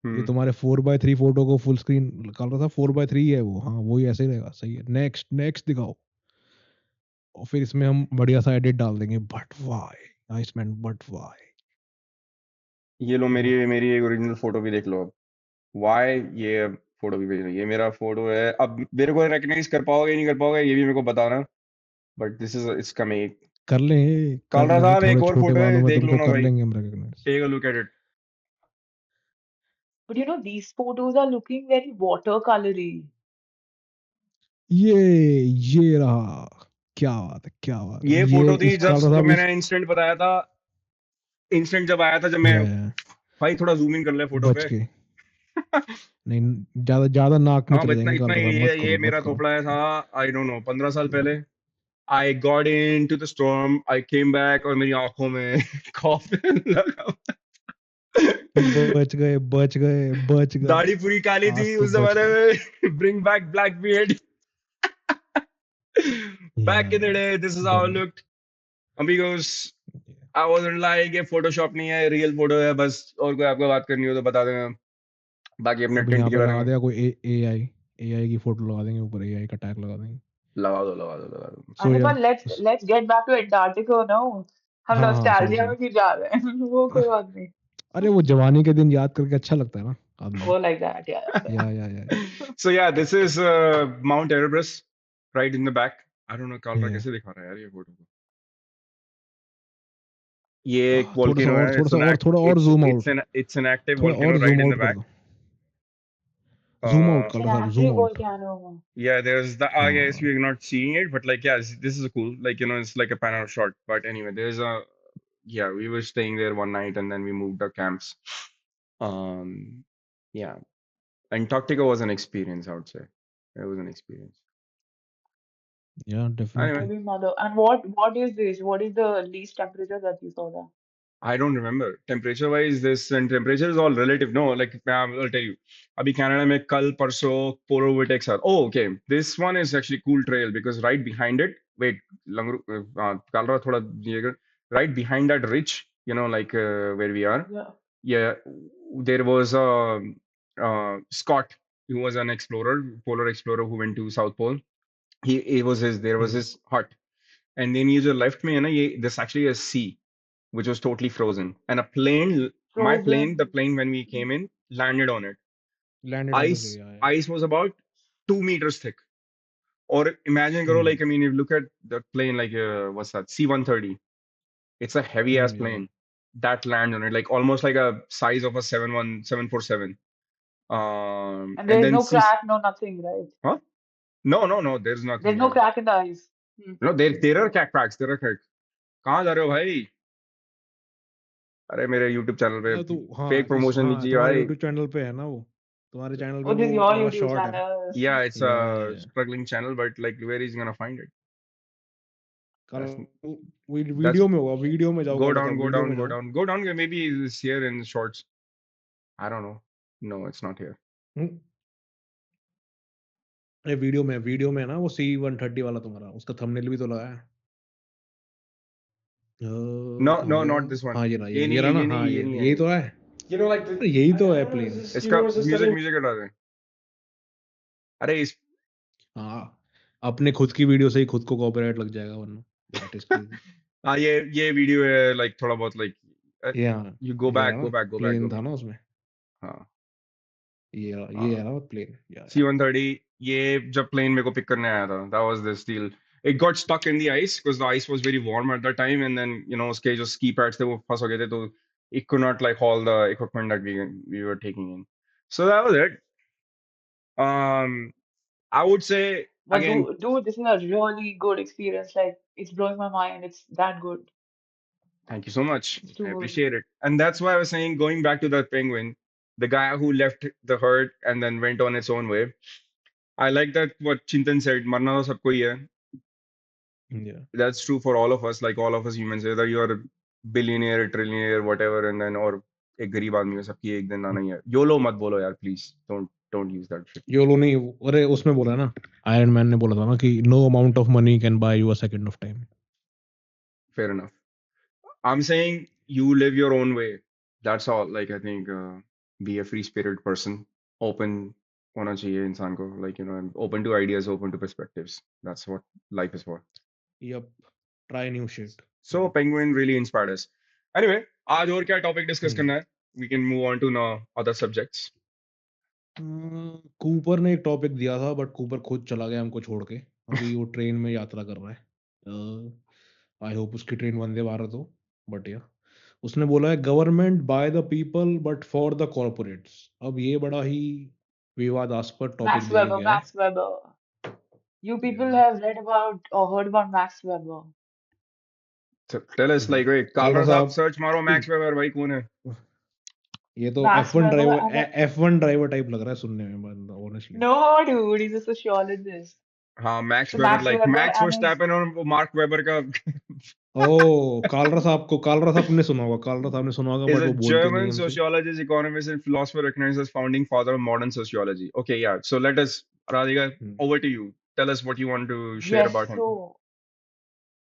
ये तुम्हारे 4:3 फोटो को फुल स्क्रीन काला साहब 4:3 है वो। हाँ, वही ऐसे ही रहेगा, सही है। नेक्स्ट नेक्स्ट दिखाओ, और फिर इसमें हम बढ़िया सा एडिट डाल देंगे, but why nice man, but why. ये लो, मेरी मेरी एक ओरिजिनल फोटो भी देख लो अब। वाई ये फोटो भी भेज रही है, ये मेरा फोटो है। अब मेरे को रिकग्नाइज कर पाओगे नहीं कर पाओगे ये भी मेरे को बताना, but this is it's coming. कर कालरा लेंगे, साहब एक थोड़े और छोटे फोटो बालों है, में देख लो तुमको ना कर भाई, लेंगे हम recognise. Take a look at it. But you know, these photos are looking very watercolory. ये रहा, क्या बात है, क्या बात है। ये ये फोटो थी इस जब कालरा जब साहब इस, मैंने इंस्टेंट बताया था। इंस्टेंट जब आया था, जब मैं, या भाई थोड़ा जूम इन कर ले फोटो बच पे। के, नहीं ज्यादा ज्यादा नाक में हाँ, चले इतना जाएंगे इतना कालरा साहब, मत ये करो मत मेरा करो। थोपड़ा था, आई डोंट नो, 15 साल पहले। I got in to the storm, I came back, और मेरी आंखों में खौफ लगा। बच गए बच गए बच गए। दाढ़ी पूरी काली आज थी तो उस बच जमाने गए। में। Bring back black beard. Yeah back in the day, this is how I बढ़िया। Looked. Amigos, I wasn't like, ये फोटोशॉप नहीं है, रियल फोटो है बस। और कोई आपको बात करनी हो तो बता देना, बाकी अपने अब टेंट यहाँ के पे बारे लगा में। देगा कोई एआई की फोटो लगा देंगे ऊपर, एआई का टैग लगा देंगे। लगा दो लगा दो लगा दो। सो अरे या पर let's get back to Antarctica now. हम हाँ हाँ, सॉरी नॉस्टैल्जिया सॉरी। में क्यों जा रहे हैं? वो कोई बात नहीं। अरे वो जवानी के दिन याद करके अच्छा लगता है ना आदमी को। वो like that, yeah, yeah, या So yeah, this is Mount Erebus, right in the back. I don't know, Kalra या कैसे दिखा रहा है यार ये फोटो को। ये एक volcano है, थोड़ा और zoom out, it's an active थोड़ा और volcano zoom right in out the कर back. दो। जूम आउट it's कर an लो साहब, zoom active out. volcano. Yeah, there's the, I guess हाँ we're not seeing it, but like, yeah, this is cool. Like, you know, it's like a panel shot. But anyway, there's a, yeah, we were staying there one night and then we moved our camps. Um, yeah, Antarctica was an experience, I would say. It was an experience. या Anyway, definitely. Holy mother. And what is this? What is the least temperature that you saw there? I don't remember. Temperature wise, this and temperature is all relative. No, like I'll tell you. Abhi Canada mein kal parso polar vortex are. Oh, okay. This one is actually cool trail because right behind it, wait, Langru, Kalra thoda ye kar. Right behind that ridge, you know, like where we are. Yeah. Yeah, there was a Scott who was an explorer, polar explorer who went to South Pole. He was his. There was his hut, and then he just left me. And this actually a sea which was totally frozen. And a plane, my plane, the Frozen. plane when we came in, landed on it. Landed on the Ice, सी, या ice was about 2 meters thick. Or imagine, karo, like, I mean, if you look at the plane, like, what's that? C-130. It's a heavy ass या plane that lands on it, like almost like a size of a 747. And And there is then no C, crack, no nothing, right? huh? No, no, no, there's There's nothing no there. crack in the ice. No, there are cracks, there are cracks. कहाँ जा रहे हो भाई? अरे मेरे YouTube channel पे तो fake हाँ प्रमोशन नहीं चाहिए तुम्हारे भाई. यूट्यूब चैनल पे है ना वो, तुम्हारे चैनल पे Oh, this वो is your वाला YouTube शॉर्ट है ना। channel. Yeah, it's a या struggling channel, but like where is he gonna find it? कल That's that's वीडियो में होगा, वीडियो में जाओ go काला down, साहब, go वीडियो down, में go जाओ। down, go down. Maybe it's here in shorts. I don't know. No, it's not here. हम्म, अरे वीडियो में है ना वो C-130 वाला तुम्हारा, उसका थंबनेल भी तो लगा है। No, कहाँ no, गया? not this one. हाँ ये रहा, ये नहीं ये है, रहा ना, ये नहीं हाँ है, ये नहीं यही है. तो है। You know, like अरे यही तो है प्लेन। इसका म्यूजिक हटा दे. अरे इस हाँ, अपने खुद की वीडियो से ही खुद को कॉपीराइट लग जाएगा वरना। That is crazy. हाँ, ये वीडियो है, like थोड़ा बहुत like ये हाँ, you go ये back, रहा go ना, back, go back, plane go था back. ना उसमें, हाँ, ये है ना प्लेन। या C-130, ये जब plane मेरे को pick करने आया था, that was this deal. It got stuck in the ice because the ice was very warm at that time, and then you know उसके जो ski pads थे वो फंस हो गए थे, तो it could not like haul the equipment that we were taking in. So that was it. I would say But again, dude, this is a really good experience. Like, it's blowing my mind. It's that good. thank you so much. It's too I good. appreciate it. And that's why I was saying, going back to that penguin, the guy who left the herd and then went on its own way. I like that what Chintan said, marna to sabko hi hai. या That's true for all of us, like all of us humans, whether you're billionaire, trillionaire, whatever, and then और एक गरीब आदमी है सबकी एक दिन आना ही है. YOLO मत बोलो यार, please. Don't use that shit. YOLO नहीं, अरे उसमें बोला ना, आयरन मैन ने बोला था ना कि no amount of money can buy you a second of time. Fair enough. I'm saying you live your own way. That's all. Like I think be a free spirit person. Open होना चाहिए इंसान को. Like open to ideas, open to perspectives. That's what life is for. Yup, try new shit. So Penguin really inspired us. Anyway, आज और क्या topic discuss करना है? We can move on to now other subjects. Cooper ने एक topic दिया था, but Cooper खुद चला गया हमको छोड़ के. अभी वो ट्रेन में यात्रा कर रहा है. आई होप उसकी ट्रेन वंदे भारत हो, बट या उसने बोला है government by the people but for the corporates. अब ये बड़ा ही विवादास्पद टॉपिक Max दिया Weber, गया है. Max Weber. You people Yeah. have read about or heard about Max Weber. So tell us like, wait, Kalra Kalra साहब साहब, search मारो Max Weber भाई कौन है? ये तो Max F1 Weber, driver, and F1 driver type लग रहा है सुनने में, बंदा honestly. no, dude, he's a sociologist. हाँ, Max So Weber Max like Weber Max and his Verstappen और Mark Webber का ओ, कालरा साहब ने सुना होगा, कालरा साहब ने सुना होगा, is बट a वो बोलते नहीं German है हमसे. sociologist, economist, and philosopher recognized as founding father of modern sociology. Okay, yeah. So let us, Radhika, Hmm. over to you. Tell us what you want to share yes, about him. so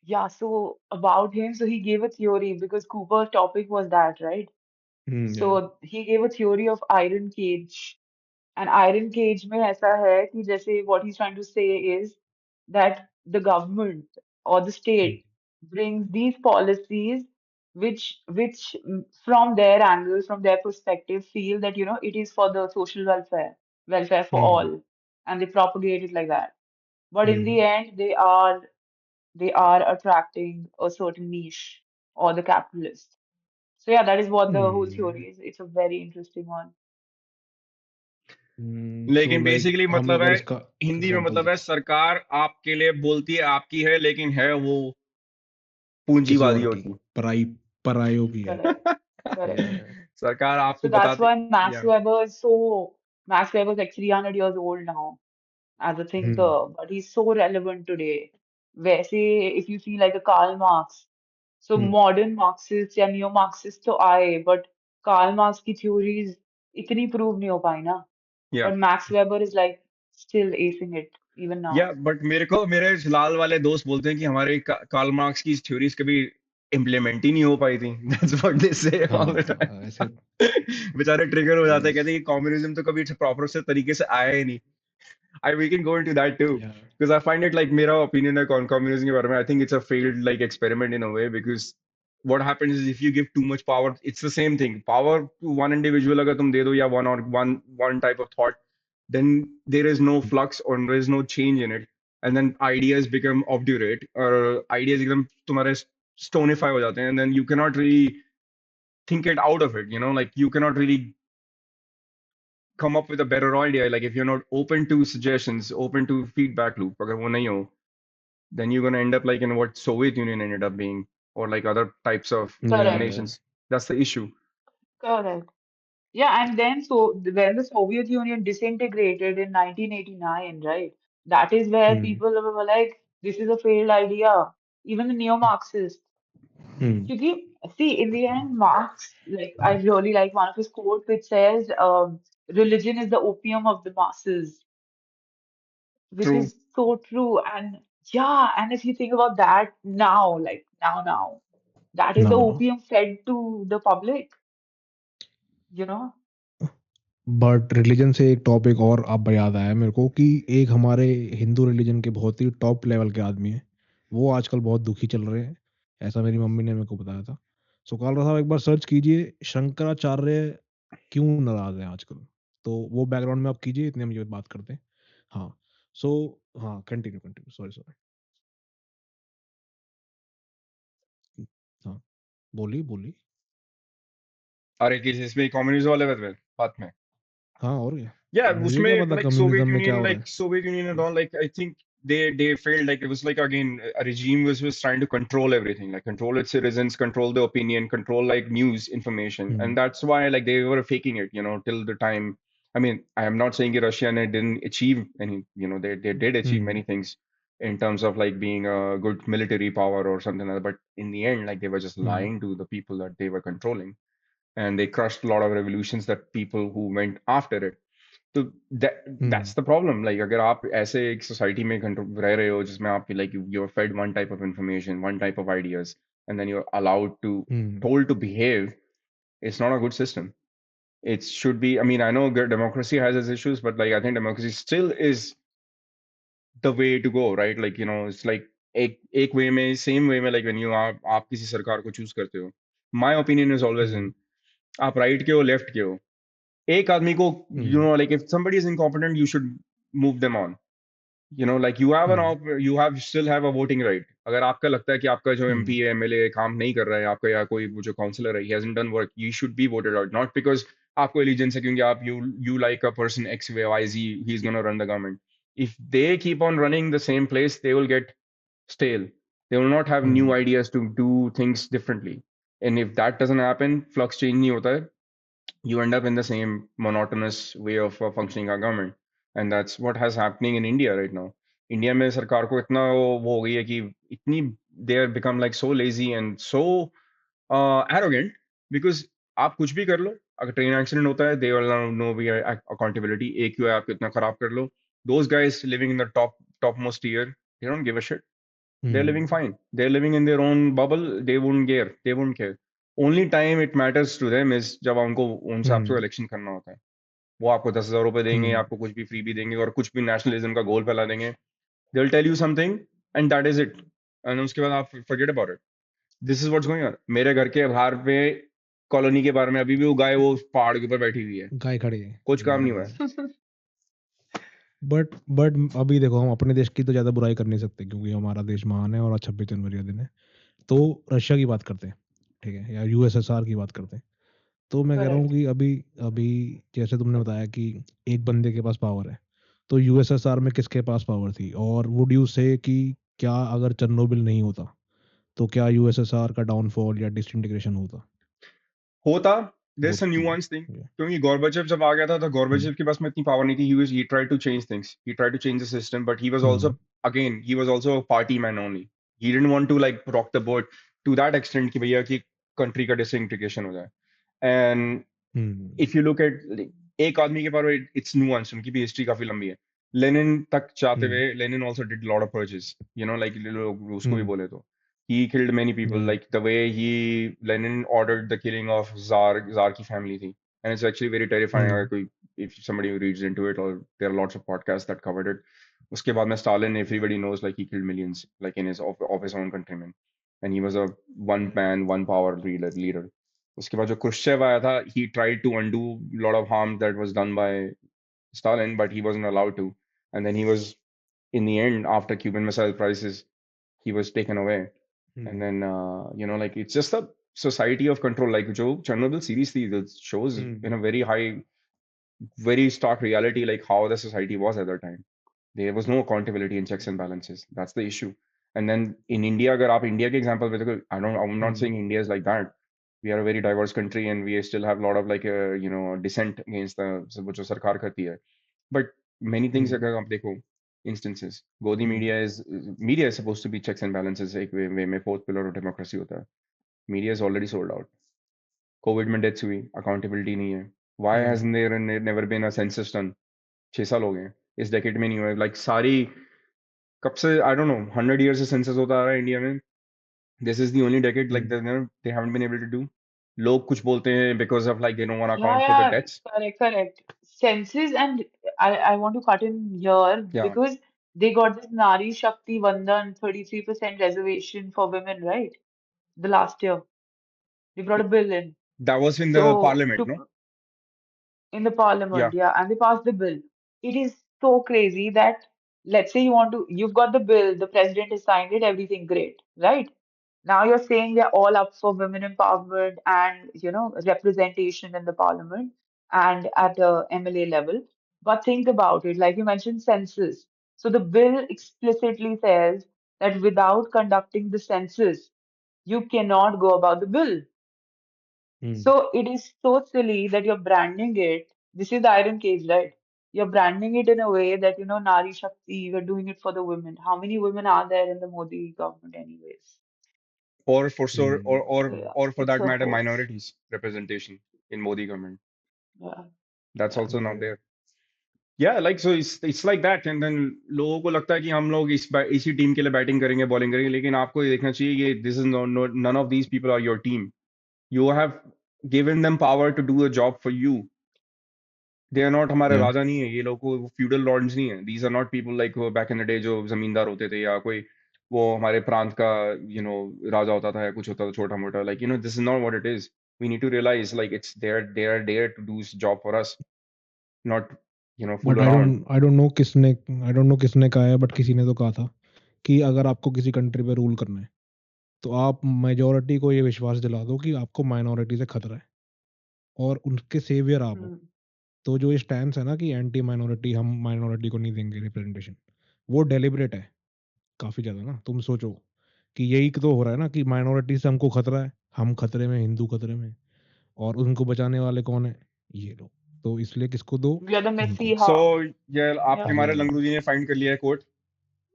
yeah, so about him, so he gave a theory because Cooper's topic was that, right? Yeah. So he gave a theory of iron cage. And iron cage में ऐसा है कि जैसे what he's trying to say is that the government or the state brings these policies which from their angle, from their perspective, feel that it is for the social welfare for Hmm. all, and they propagate it like that. But in Hmm. the end, they are attracting a certain niche or the capitalists. So yeah, that is what the whole Hmm. theory is. It's a very interesting one. So लेकिन like basically हम मतलब अगर है इसका हिंदी में example मतलब दें है सरकार आपके लिए बोलती है आपकी है लेकिन है वो किसी पूंजीवादी और की, होती परायों की है. Correct. Correct. Yeah. सरकार So आपको that's बताती why Max या Weber is Max Weber is like 300 years old now as a Hmm. thinker, but he's so relevant today. वैसे if you see like a Karl Marx, so Hmm. modern Marxists या neo Marxists तो आए, but Karl Marx की theories इतनी prove नहीं हो पाई ना. या But Max Weber is like still acing it even now. या बट मेरे लाल वाले दोस्त बोलते हैं कि हमारे कार्ल मार्क्स की थ्योरीज कभी इम्प्लीमेंट ही नहीं हो पाई थी. दैट्स व्हाट दे से ऑल द हाँ, ऐसे टाइम. बेचारे ट्रिगर हो जाते हैं, yes. कहते हैं कि कम्युनिज्म तो कभी प्रॉपर से तरीके से आया ही नहीं. We can go into that too Yeah. because I find it like मेरा opinion है communism के बारे में. I think it's a failed like experiment in a way because what happens is if you give too much power, it's the same thing. Power to one individual अगर तुम दे दो या one type of thought, then there is no flux or there is no change in it, and then ideas become obdurate or ideas एकदम तुम्हारे stonify हो जाते हैं, and then you cannot really think it out of it. Like you cannot really come up with a better idea. Like if you're not open to suggestions, open to feedback loop, अगर वो नहीं हो, then you're gonna end up like in what Soviet Union ended up being, or like other types of Correct. nations. That's the issue. Correct. Yeah, and then when the Soviet Union disintegrated in 1989, right? That is where Hmm. people were like, this is a failed idea. Even the neo-Marxists. Hmm. Because, see, in the end, Marx, like, I really like one of his quotes which says, religion is the opium of the masses, which True. is so true. And yeah, and if you think about that now, like now, that is the No. opium fed to the public, you know? But religion से एक topic और अब याद आया मेरे को कि एक हमारे हिंदू रिलीजन के बहुत ही टॉप लेवल के आदमी हैं, वो आजकल बहुत दुखी चल रहे हैं. ऐसा मेरी मम्मी ने मेरे को बताया था. सो कालरा साहब एक बार सर्च कीजिए, शंकराचार्य क्यों नाराज हैं आजकल. तो वो बैकग्राउंड में आप कीजिए, इतने हम ये बात करते हैं. हाँ. सो हाँ, कंटिन्यू सॉरी सॉरी. हाँ, बोलिए. अरे किस इसमें कम्युनिज्म वाले बात में. हाँ, और क्या. Yeah, मुझे क्या उसमें पता like कम्युनिज्म में क्या हो रहा है. Soviet Union and all, like I think they failed. Like it was like again a regime was trying to control everything, like control its citizens, control the opinion, control like news information, hmm. and that's why like they were faking it, till the time. I mean, I am not saying Russia didn't achieve any, they did achieve hmm. many things, in terms of like being a good military power or something like that. But in the end, like they were just Hmm. lying to the people that they were controlling, and they crushed a lot of revolutions that people who went after it. तो Hmm. that's the problem. Like अगर आप ऐसे एक society में रह रहे हो जिसमें आप like you're fed one type of information, one type of ideas, and then you're allowed to Hmm. told to behave, it's not a good system. It should be. I mean, I know democracy has its issues, but like I think democracy still is the way to go, right? Like it's like एक way में same way में like when you आप किसी सरकार को choose करते हो. My opinion is always Hmm. in आप right के हो left के हो. एक आदमी को Hmm. like if somebody is incompetent, you should move them on. Like Hmm. you have still have a voting right. अगर आपका लगता है कि आपका जो Hmm. MP है MLA काम नहीं कर रहा है आपका या कोई वो जो काउंसलर है he hasn't done work, you should be voted out, not because आपको allegiance है क्योंकि आप you like a person X Y Y Z, he's gonna run the government. If they keep on running the same place, they will get stale. They will not have new Hmm. ideas to do things differently. And if that doesn't happen, flux change नहीं होता है, you end up in the same monotonous way of functioning our government. And that's what has happening in India right now. India में सरकार को इतना वो हो गई है कि इतनी they have become like so lazy and so arrogant because आप कुछ भी कर लो, अगर ट्रेन एक्सीडेंट होता है they will now know we are accountability, AQI आपको इतना खराब कर लो, those guys living in the topmost tier, they don't give a shit. They're Hmm. living fine. They're living in their own bubble. They won't care. They won't care. Only time it matters to them is जब उनको उनसे आपको Hmm. Election करना होता है. वो आपको 10,000 रुपए देंगे, Hmm. आपको कुछ भी फ्री भी देंगे और कुछ भी नेशनलिज्म का गोल फैला देंगे. They'll tell you something and that is it. And उसके बाद आप forget about it. This is what's going on. मेरे घर के बाहर पे कॉलोनी के बारे में अभी भी वो गाय वो पहाड़ के ऊपर बैठी हुई है. गाय खड़ी है। कुछ काम नहीं हुआ है. बट अभी देखो हम अपने देश की तो ज़्यादा बुराई कर नहीं सकते क्योंकि हमारा देश महान है और आज 26 जनवरी का दिन है। तो रशिया की बात करते हैं, ठीक है? या यूएसएसआर की बात करते हैं। तो मैं कह रहा हूँ Correct. कि अभी अभी जैसे तुमने बताया कि एक बंदे के पास पावर है, तो यूएसएसआर में किसके पास पावर थी? और वुड यू से कि क्या अगर चेरनोबिल नहीं होता, तो क्या यूएसएसआर का डाउनफॉल या डिसइंटीग्रेशन होता? होता. There's बोथ a चीज़ें। nuance thing. या क्योंकि गोर्बाचेव जब आ गया था तो हुँ, गोर्बाचेव के पास में इतनी पावर नहीं थी. He tried to change things. He tried to change the system, but he was also hmm, again he was also a party man only. He didn't want to like rock the boat to that extent कि भैया कि country का disintegration हो जाए. And hmm, if you look at like, एक आदमी के पास it's nuanced. उनकी भी history काफी लंबी है. लेनिन तक जाते हुँ, हुए Lenin also did a lot of purges. Like लोग उसको भी हुँ, बोले तो. He killed many people. Hmm, Like the way Lenin ordered the killing of Tsar की family थी. And it's actually very terrifying. अगर हुँ, कोई if somebody reads into it, or there are lots of podcasts that covered it. उसके बाद में Stalin, everybody knows like he killed millions, like in his of his own countrymen, and he was a one man, one power leader. उसके बाद जो Khrushchev आया था, he tried to undo a lot of harm that was done by Stalin, but he wasn't allowed to. And then he was, in the end, after Cuban Missile Crisis, he was taken away. And hmm, then like it's just a society of control. Like जो Chernobyl series थी, that shows hmm, in a very high, very stark reality like how the society was at that time. There was no accountability and checks and balances. That's the issue. And then in India, अगर आप India के example पे देखो, I'm not hmm, saying India is like that. We are a very diverse country and we still have a lot of like dissent against the वो जो सरकार करती है. But many things हुँ, अगर आप देखो, instances, Godi hmm, media is supposed to be checks and balances. एक way में fourth pillar of democracy होता है. Media is already sold out. COVID में deaths हुई, accountability नहीं है. Why hmm, hasn't there never been a census done? 6 साल हो गए, इस decade में नहीं हुआ. Like सारी कब से I don't know 100 years से census होता आ रहा है इंडिया में. This is the only decade like hmm, they haven't been able to do. लोग कुछ बोलते हैं because of like they don't want to Yeah, account for the yeah, deaths. correct, correct. Census, and I want to cut in here Yeah, because they got this Nari Shakti Vandan 33% reservation for women, right? The last year. They brought a bill in. that was in the So parliament, to no? in the Yeah, parliament, yeah, and they passed the bill. It is so crazy that let's say you've got the bill, the president has signed it, everything great, right? Now you're saying they're all up for women empowerment and representation in the parliament and at the MLA level. But think about it, like you mentioned, census. So the bill explicitly says that without conducting the census, you cannot go about the bill. Hmm, So it is so silly that you're branding it. This is the iron cage, right? you're branding it in a way that, Nari Shakti, we're doing it for the women. How many women are there in the Modi government anyways? or for sure, or Hmm. or So yeah, or for it's that a matter, hoax. minorities representation in Modi government. Yeah. That's also not Yeah. there. Yeah, like so it's like that, and then लोगों को लगता है कि हम लोग इसी team के लिए बैटिंग करेंगे, बॉलिंग करेंगे, लेकिन आपको ये देखना चाहिए कि this is none of these people are your team. You have given them power to do a job for you. They are not हमारे Yeah. राजा नहीं है, ये लोग को feudal lords नहीं है. These are not people like back in the day जो जमींदार होते थे, या कोई वो हमारे प्रांत का राजा होता था या कुछ होता था छोटा मोटा. Like this is not what it is. We need to realize like they are there to do this job for us, not fool but around. I don't know किसने कहा है, बट किसी ने तो कहा था कि अगर आपको किसी कंट्री पे रूल करना है तो आप मेजोरिटी को ये विश्वास दिला दो कि आपको माइनॉरिटी से खतरा है और उनके सेवियर आप हो. Hmm. तो जो ये स्टैंड है ना कि एंटी माइनॉरिटी, हम माइनॉरिटी को नहीं देंगे रिप्रेजेंटेशन, वो डेलिबरेट है काफ़ी ज़्यादा ना. तुम सोचो कि यही तो हो रहा है ना कि माइनॉरिटी से हमको खतरा है, हम खतरे में, हिंदू खतरे में, और उनको बचाने वाले कौन है? ये लोग. तो इसलिए किसको दो? We are the इनको. messy So half. yeah, आपके Yeah. हमारे Yeah. लंगड़ू जी ने फाइंड कर लिया है quote.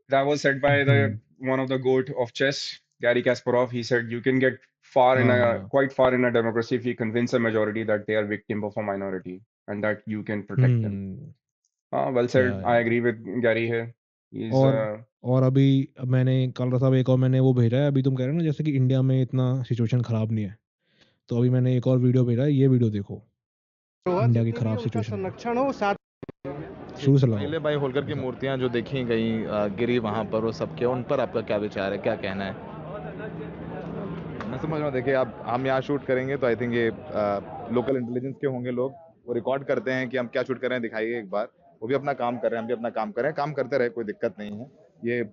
That was said by hmm. one of the goat of chess, Gary Kasparov. He said you can get हाँ. quite far in a democracy if you convince a majority that they are victim of a minority and that you can protect them. Hmm. Well या said. I agree with Gary here. He's और अभी मैंने कल साहब एक और मैंने वो भेजा है. अभी तुम कह रहे हो ना जैसे कि इंडिया में इतना सिचुएशन खराब नहीं है, तो अभी मैंने एक और वीडियो भेजा है. ये वीडियो देखो, इंडिया की खराब सिचुएशन संरक्षण हो साथ शुरू से लगाओ. पहले भाई होलकर की मूर्तियां जो देखी गई गिरी वहां पर, वो सबके उन पर आपका क्या विचार है, क्या कहना है? मैं समझ रहा हूँ, देखिए आप, हम यहाँ शूट करेंगे तो आई थिंक ये लोकल इंटेलिजेंस के होंगे लोग, वो रिकॉर्ड करते हैं कि हम क्या शूट कर रहे हैं, दिखाइए एक बार. वो भी अपना काम कर रहे हैं, हम भी अपना काम कर रहे हैं, काम करते रहे, कोई दिक्कत नहीं है. ये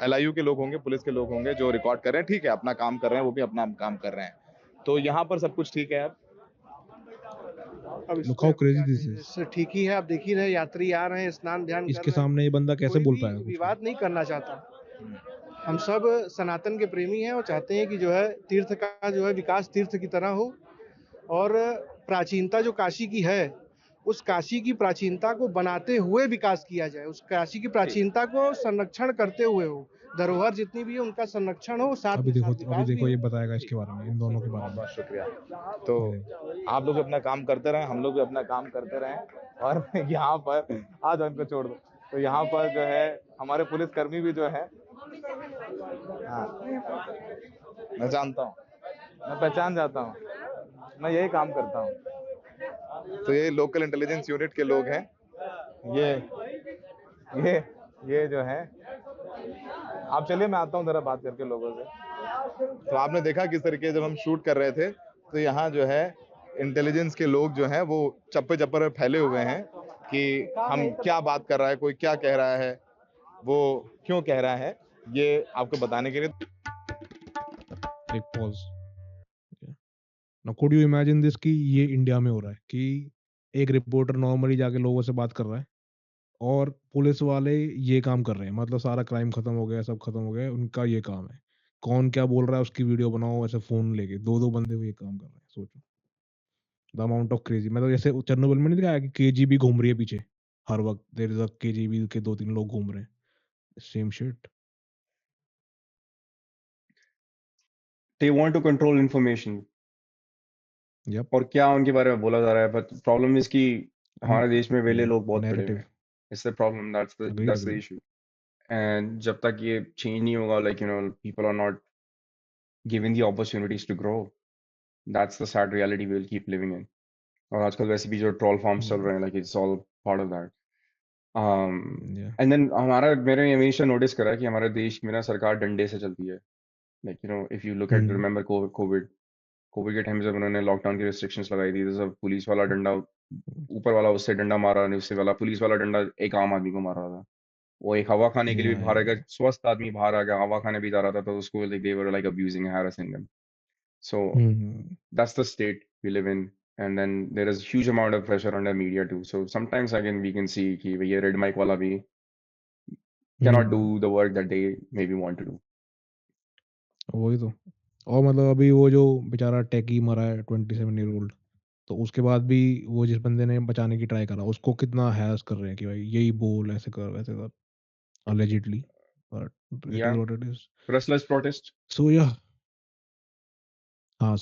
LIU के लोग होंगे, पुलिस के लोग होंगे जो रिकॉर्ड कर रहे हैं, ठीक है, अपना काम कर रहे हैं, वो भी अपना काम कर रहे हैं. तो यहाँ पर सब कुछ ठीक है. अब Look how crazy this is. इससे ठीक ही है. आप देख ही रहे, यात्री आ रहे हैं, स्नान ध्यान कर इसके रहे हैं. सामने ये बंदा कैसे कोई बोल भी पाएगा कुछ भी? विवाद नहीं करना चाहता. हम सब सनातन के प्रेमी हैं और चाहते हैं कि जो है तीर्थ का जो है विकास तीर्थ की तरह हो, और प्राचीनता जो काशी की है, उस काशी की प्राचीनता को बनाते हुए विकास किया जाए. उस काशी की प्राचीनता को संरक्षण करते हुए हो. धरोहर जितनी भी है उनका संरक्षण हो, साथ अभी में देखो साथ विकास भी ये हो. बताएगा इसके बारे में, इन दोनों के बारे में. बहुत शुक्रिया. तो आप लोग अपना काम करते रहें, हम लोग भी अपना काम करते रहें, और यहाँ पर आ जाओ, इनको छोड़ दो. तो यहाँ पर जो है हमारे पुलिसकर्मी भी जो है, हाँ, मैं जानता हूँ, मैं पहचान जाता हूँ, मैं यही काम करता हूँ. तो ये लोकल इंटेलिजेंस यूनिट के लोग हैं. ये जो है, आप चलिए, मैं आता हूँ जरा बात करके लोगों से. तो आपने देखा किस तरीके जब हम शूट कर रहे थे, तो यहाँ जो है इंटेलिजेंस के लोग जो हैं वो चप्पे चप्पे पे फैले हुए हैं कि हम क्या बात कर रहा है, कोई क्या कह रहा है, वो क्यों कह रहा है, ये आपको बताने के लिए. एक pause. Now could you imagine this कि ये इंडिया में हो रहा है कि एक रिपोर्टर नॉर्मली जाके लोगों से बात कर रहा है और पुलिस वाले ये काम कर रहे हैं. मतलब सारा क्राइम खत्म हो गया, सब खत्म हो गया, उनका ये काम है. कौन क्या बोल रहा है उसकी वीडियो बनाओ, ऐसे फोन लेके दो बंदे वो ये काम कर रहे हैं. सोचो द अमाउंट ऑफ क्रेजी. मतलब जैसे चेरनोबिल में नहीं दिखाया कि KGB घूम रही है पीछे हर वक्त, देयर इज अ KGB के 2-3 लोग घूम रहे हैं. Same shit. they want to control information. Yup. और क्या उनके बारे में बोला जा रहा है, but problem is कि हमारे देश में वेले लोग बहुत पड़े हुए नैरेटिव. हैं. It's the problem. That's the issue. And जब तक ये change नहीं होगा, like people are not given the opportunities to grow. That's the sad reality we'll keep living in. और आजकल वैसे भी जो troll farms चल रहे हैं, like it's all part of that. And then मैंने हमेशा नोटिस करा कि हमारे देश में ना सरकार डंडे से चलती है. Like if you look at remember Covid के टाइम जब उन्होंने लॉकडाउन की रिस्ट्रिक्शंस लगाई थी, तो सब पुलिस वाला डंडा, ऊपर वाला उससे डंडा मारा, उससे वाला पुलिस वाला डंडा एक आम आदमी को मार रहा था. वो एक हवा खाने के लिए भी बाहर आ गया, स्वस्थ आदमी बाहर आ गया, हवा खाने भी जा रहा था, तो उसको like they were like abusing and harassing them. So that's the state we live in. And then there is huge amount of pressure on the media too. So sometimes again we can see कि ये red mic वाला भी cannot do the work that they maybe want to do. वही तो. और मतलब अभी वो जो बेचारा टेकी मरा है 27 year old, तो उसके बाद भी वो जिस बंदे ने बचाने की ट्राई करा, उसको कितना हैरेस कर रहे हैं कि भाई यही बोल, ऐसे कर, वैसे कर, allegedly, but it is Yeah, what it is. restless protest. So yeah,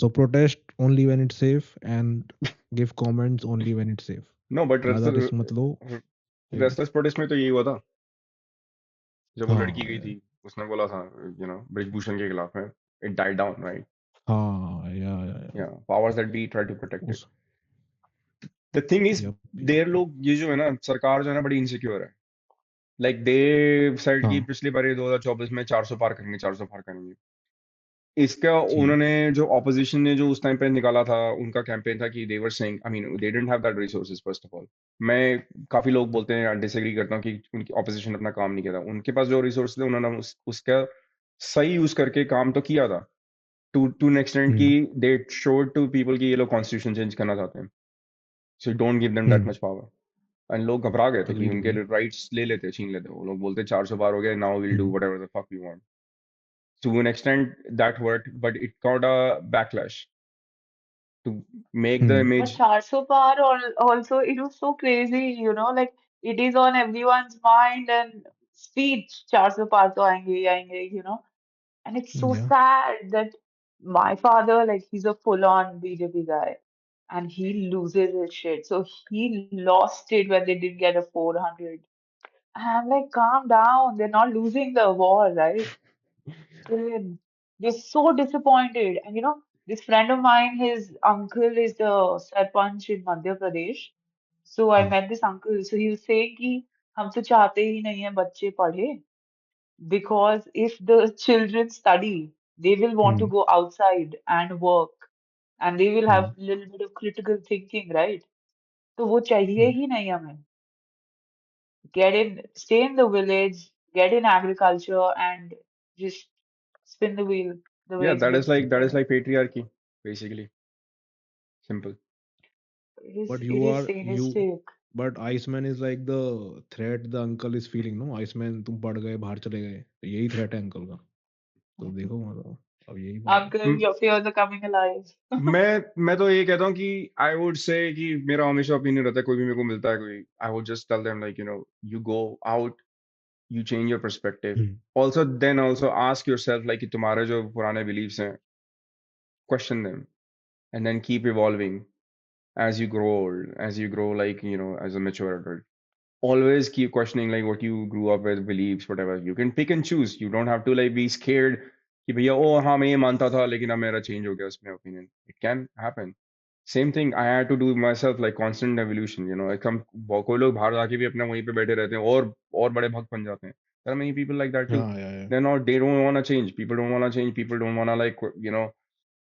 so protest only when it's safe and give comments only when it's safe. No, but ज़्यादा रिस्क मत लो। ये restless protest में तो यही हुआ था जब वो लड़की गई हाँ, थी, उसने बोला था ब्रिजभूषण के खिलाफ में, it died down, right? हाँ, Yeah, powers that be try to protect it. उस The thing is, यप, देर लोग ये जो है ना, सरकार जो है ना बड़ी इनसिक्योर है। लाइक दे सेड कि हाँ, पिछली बार 2024 में 400 पार करेंगे, 400 पार करेंगे। इसका जी, उन्होंने जो ऑपोजिशन ने जो उस टाइम पे निकाला था, उनका कैंपेन था कि they were saying, I mean they didn't have that resources first of all. मैं काफी लोग बोलते हैं, डिसएग्री करता हूँ कि उनकी ऑपोजिशन अपना काम नहीं किया था। उनके पास जो रिसोर्स थे उन्होंने उसका सही यूज करके काम तो किया था, टू एन एक्सटेंट कि हुँ, दे शोड टू पीपल कि ये लोग कॉन्स्टिट्यूशन चेंज करना चाहते हैं, so don't give them that hmm, much power. And लोग घबरा गए थे कि एग्रीड, उनके एग्रीड, राइट्स ले लेते, छीन लेते। वो लोग बोलते 400 पार हो गए, now will do hmm, whatever the fuck we want. To an extent that worked, but it got a backlash to make the hmm, But image. 400 par also, it was so crazy, like it is on everyone's mind and speech. 400 par to aayenge hi aayenge. And it's so या, sad that my father, like, he's a full-on BJP guy and he loses his shit. So he lost it when they didn't get a 400. And I'm like, calm down. They're not losing the war, right? They're, they're so disappointed. And this friend of mine, his uncle is the Sarpanch in Madhya Pradesh. So I हाँ, met this uncle. So he was saying कि हम तो चाहते ही नहीं है बच्चे पढ़े, because if the children study, they will want to hmm, go outside and work, and they will have hmm, little bit of critical thinking, right? तो वो चाहिए हुँ, ही नहीं हमें. Stay in the village, get in agriculture, and just spin the wheel the way Yeah, it's that is been like spinning. patriarchy, basically. Simple. but It you is are you sadistic. but Iceman is like the threat the uncle is feeling, no? Iceman तुम पढ़ गए, बाहर चले गए, तो यही threat है uncle का। तो देखो मतलब अब यही बात है। Uncle, your fears are coming alive. मैं तो ये कहता हूँ कि आई वुड से कि मेरा हमेशा ओपिनियन रहता है, कोई भी मेरे को मिलता है कोई, I would just tell them like you go out, you change your perspective. Hmm, also then also ask yourself like कि तुम्हारे जो पुराने बिलीव्स हैं, question them and then keep evolving as you grow old, as you grow like as a mature adult. Always keep questioning like what you grew up with, beliefs, whatever. You can pick and choose. You don't have to like be scared कि भैया हाँ मैं ये मानता था लेकिन अब मेरा चेंज हो गया उसमें opinion. It can happen. Same thing I had to do myself, like constant evolution. कोई लोग बाहर जाके भी अपना वहीं पे बैठे रहते हैं और बड़े भक्त बन जाते हैं. There are many people like that too. हाँ, या, They don't want to change. People don't want to change. People don't want to like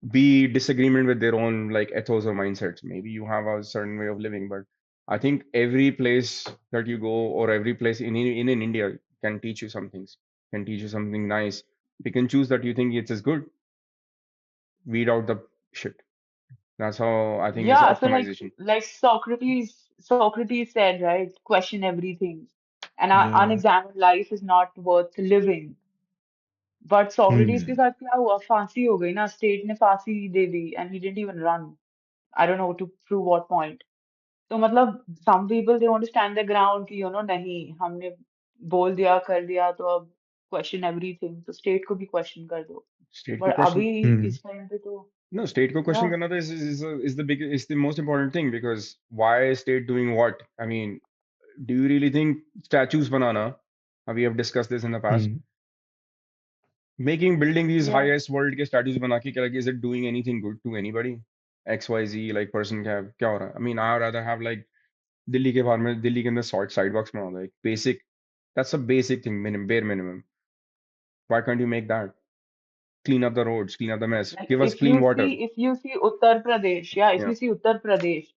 be disagreement with their own like ethos or mindsets. Maybe you have a certain way of living, but I think every place that you go or every place in India can teach you some things, can teach you something nice. Pick and choose that you think it's as good. Weed out the shit. That's how I think is Yeah, so like optimization. like Socrates said, right? Question everything. And या, unexamined life is not worth living. But Socrates के हुँ, साथ क्या हुआ? फांसी हो गई ना, state ने फांसी दे दी and he didn't even run. I don't know to prove what point. तो मतलब some people they want to stand their ground कि नहीं हमने बोल दिया कर दिया तो अब question everything. तो स्टेट को भी question कर दो. State को But question. अभी हुँ, इस टाइम पे तो No, state को question yeah. करना तो is the most important thing, because why is state doing what? I mean, do you really think statues banana? We have discussed this in the past. Hmm, Building these Yeah. highest world के statues बना के like, is it doing anything good to anybody? XYZ like person क्या हो रहा है? I mean, I would rather have like Delhi के बाहर में, दिल्ली के अंदर sidewalks बना दो, like basic. That's a basic thing, bare minimum. Why can't you make that? Clean up the roads, clean up the mess, Like give us clean water. if you see Uttar Pradesh, yeah, if Yeah, you see Uttar Pradesh,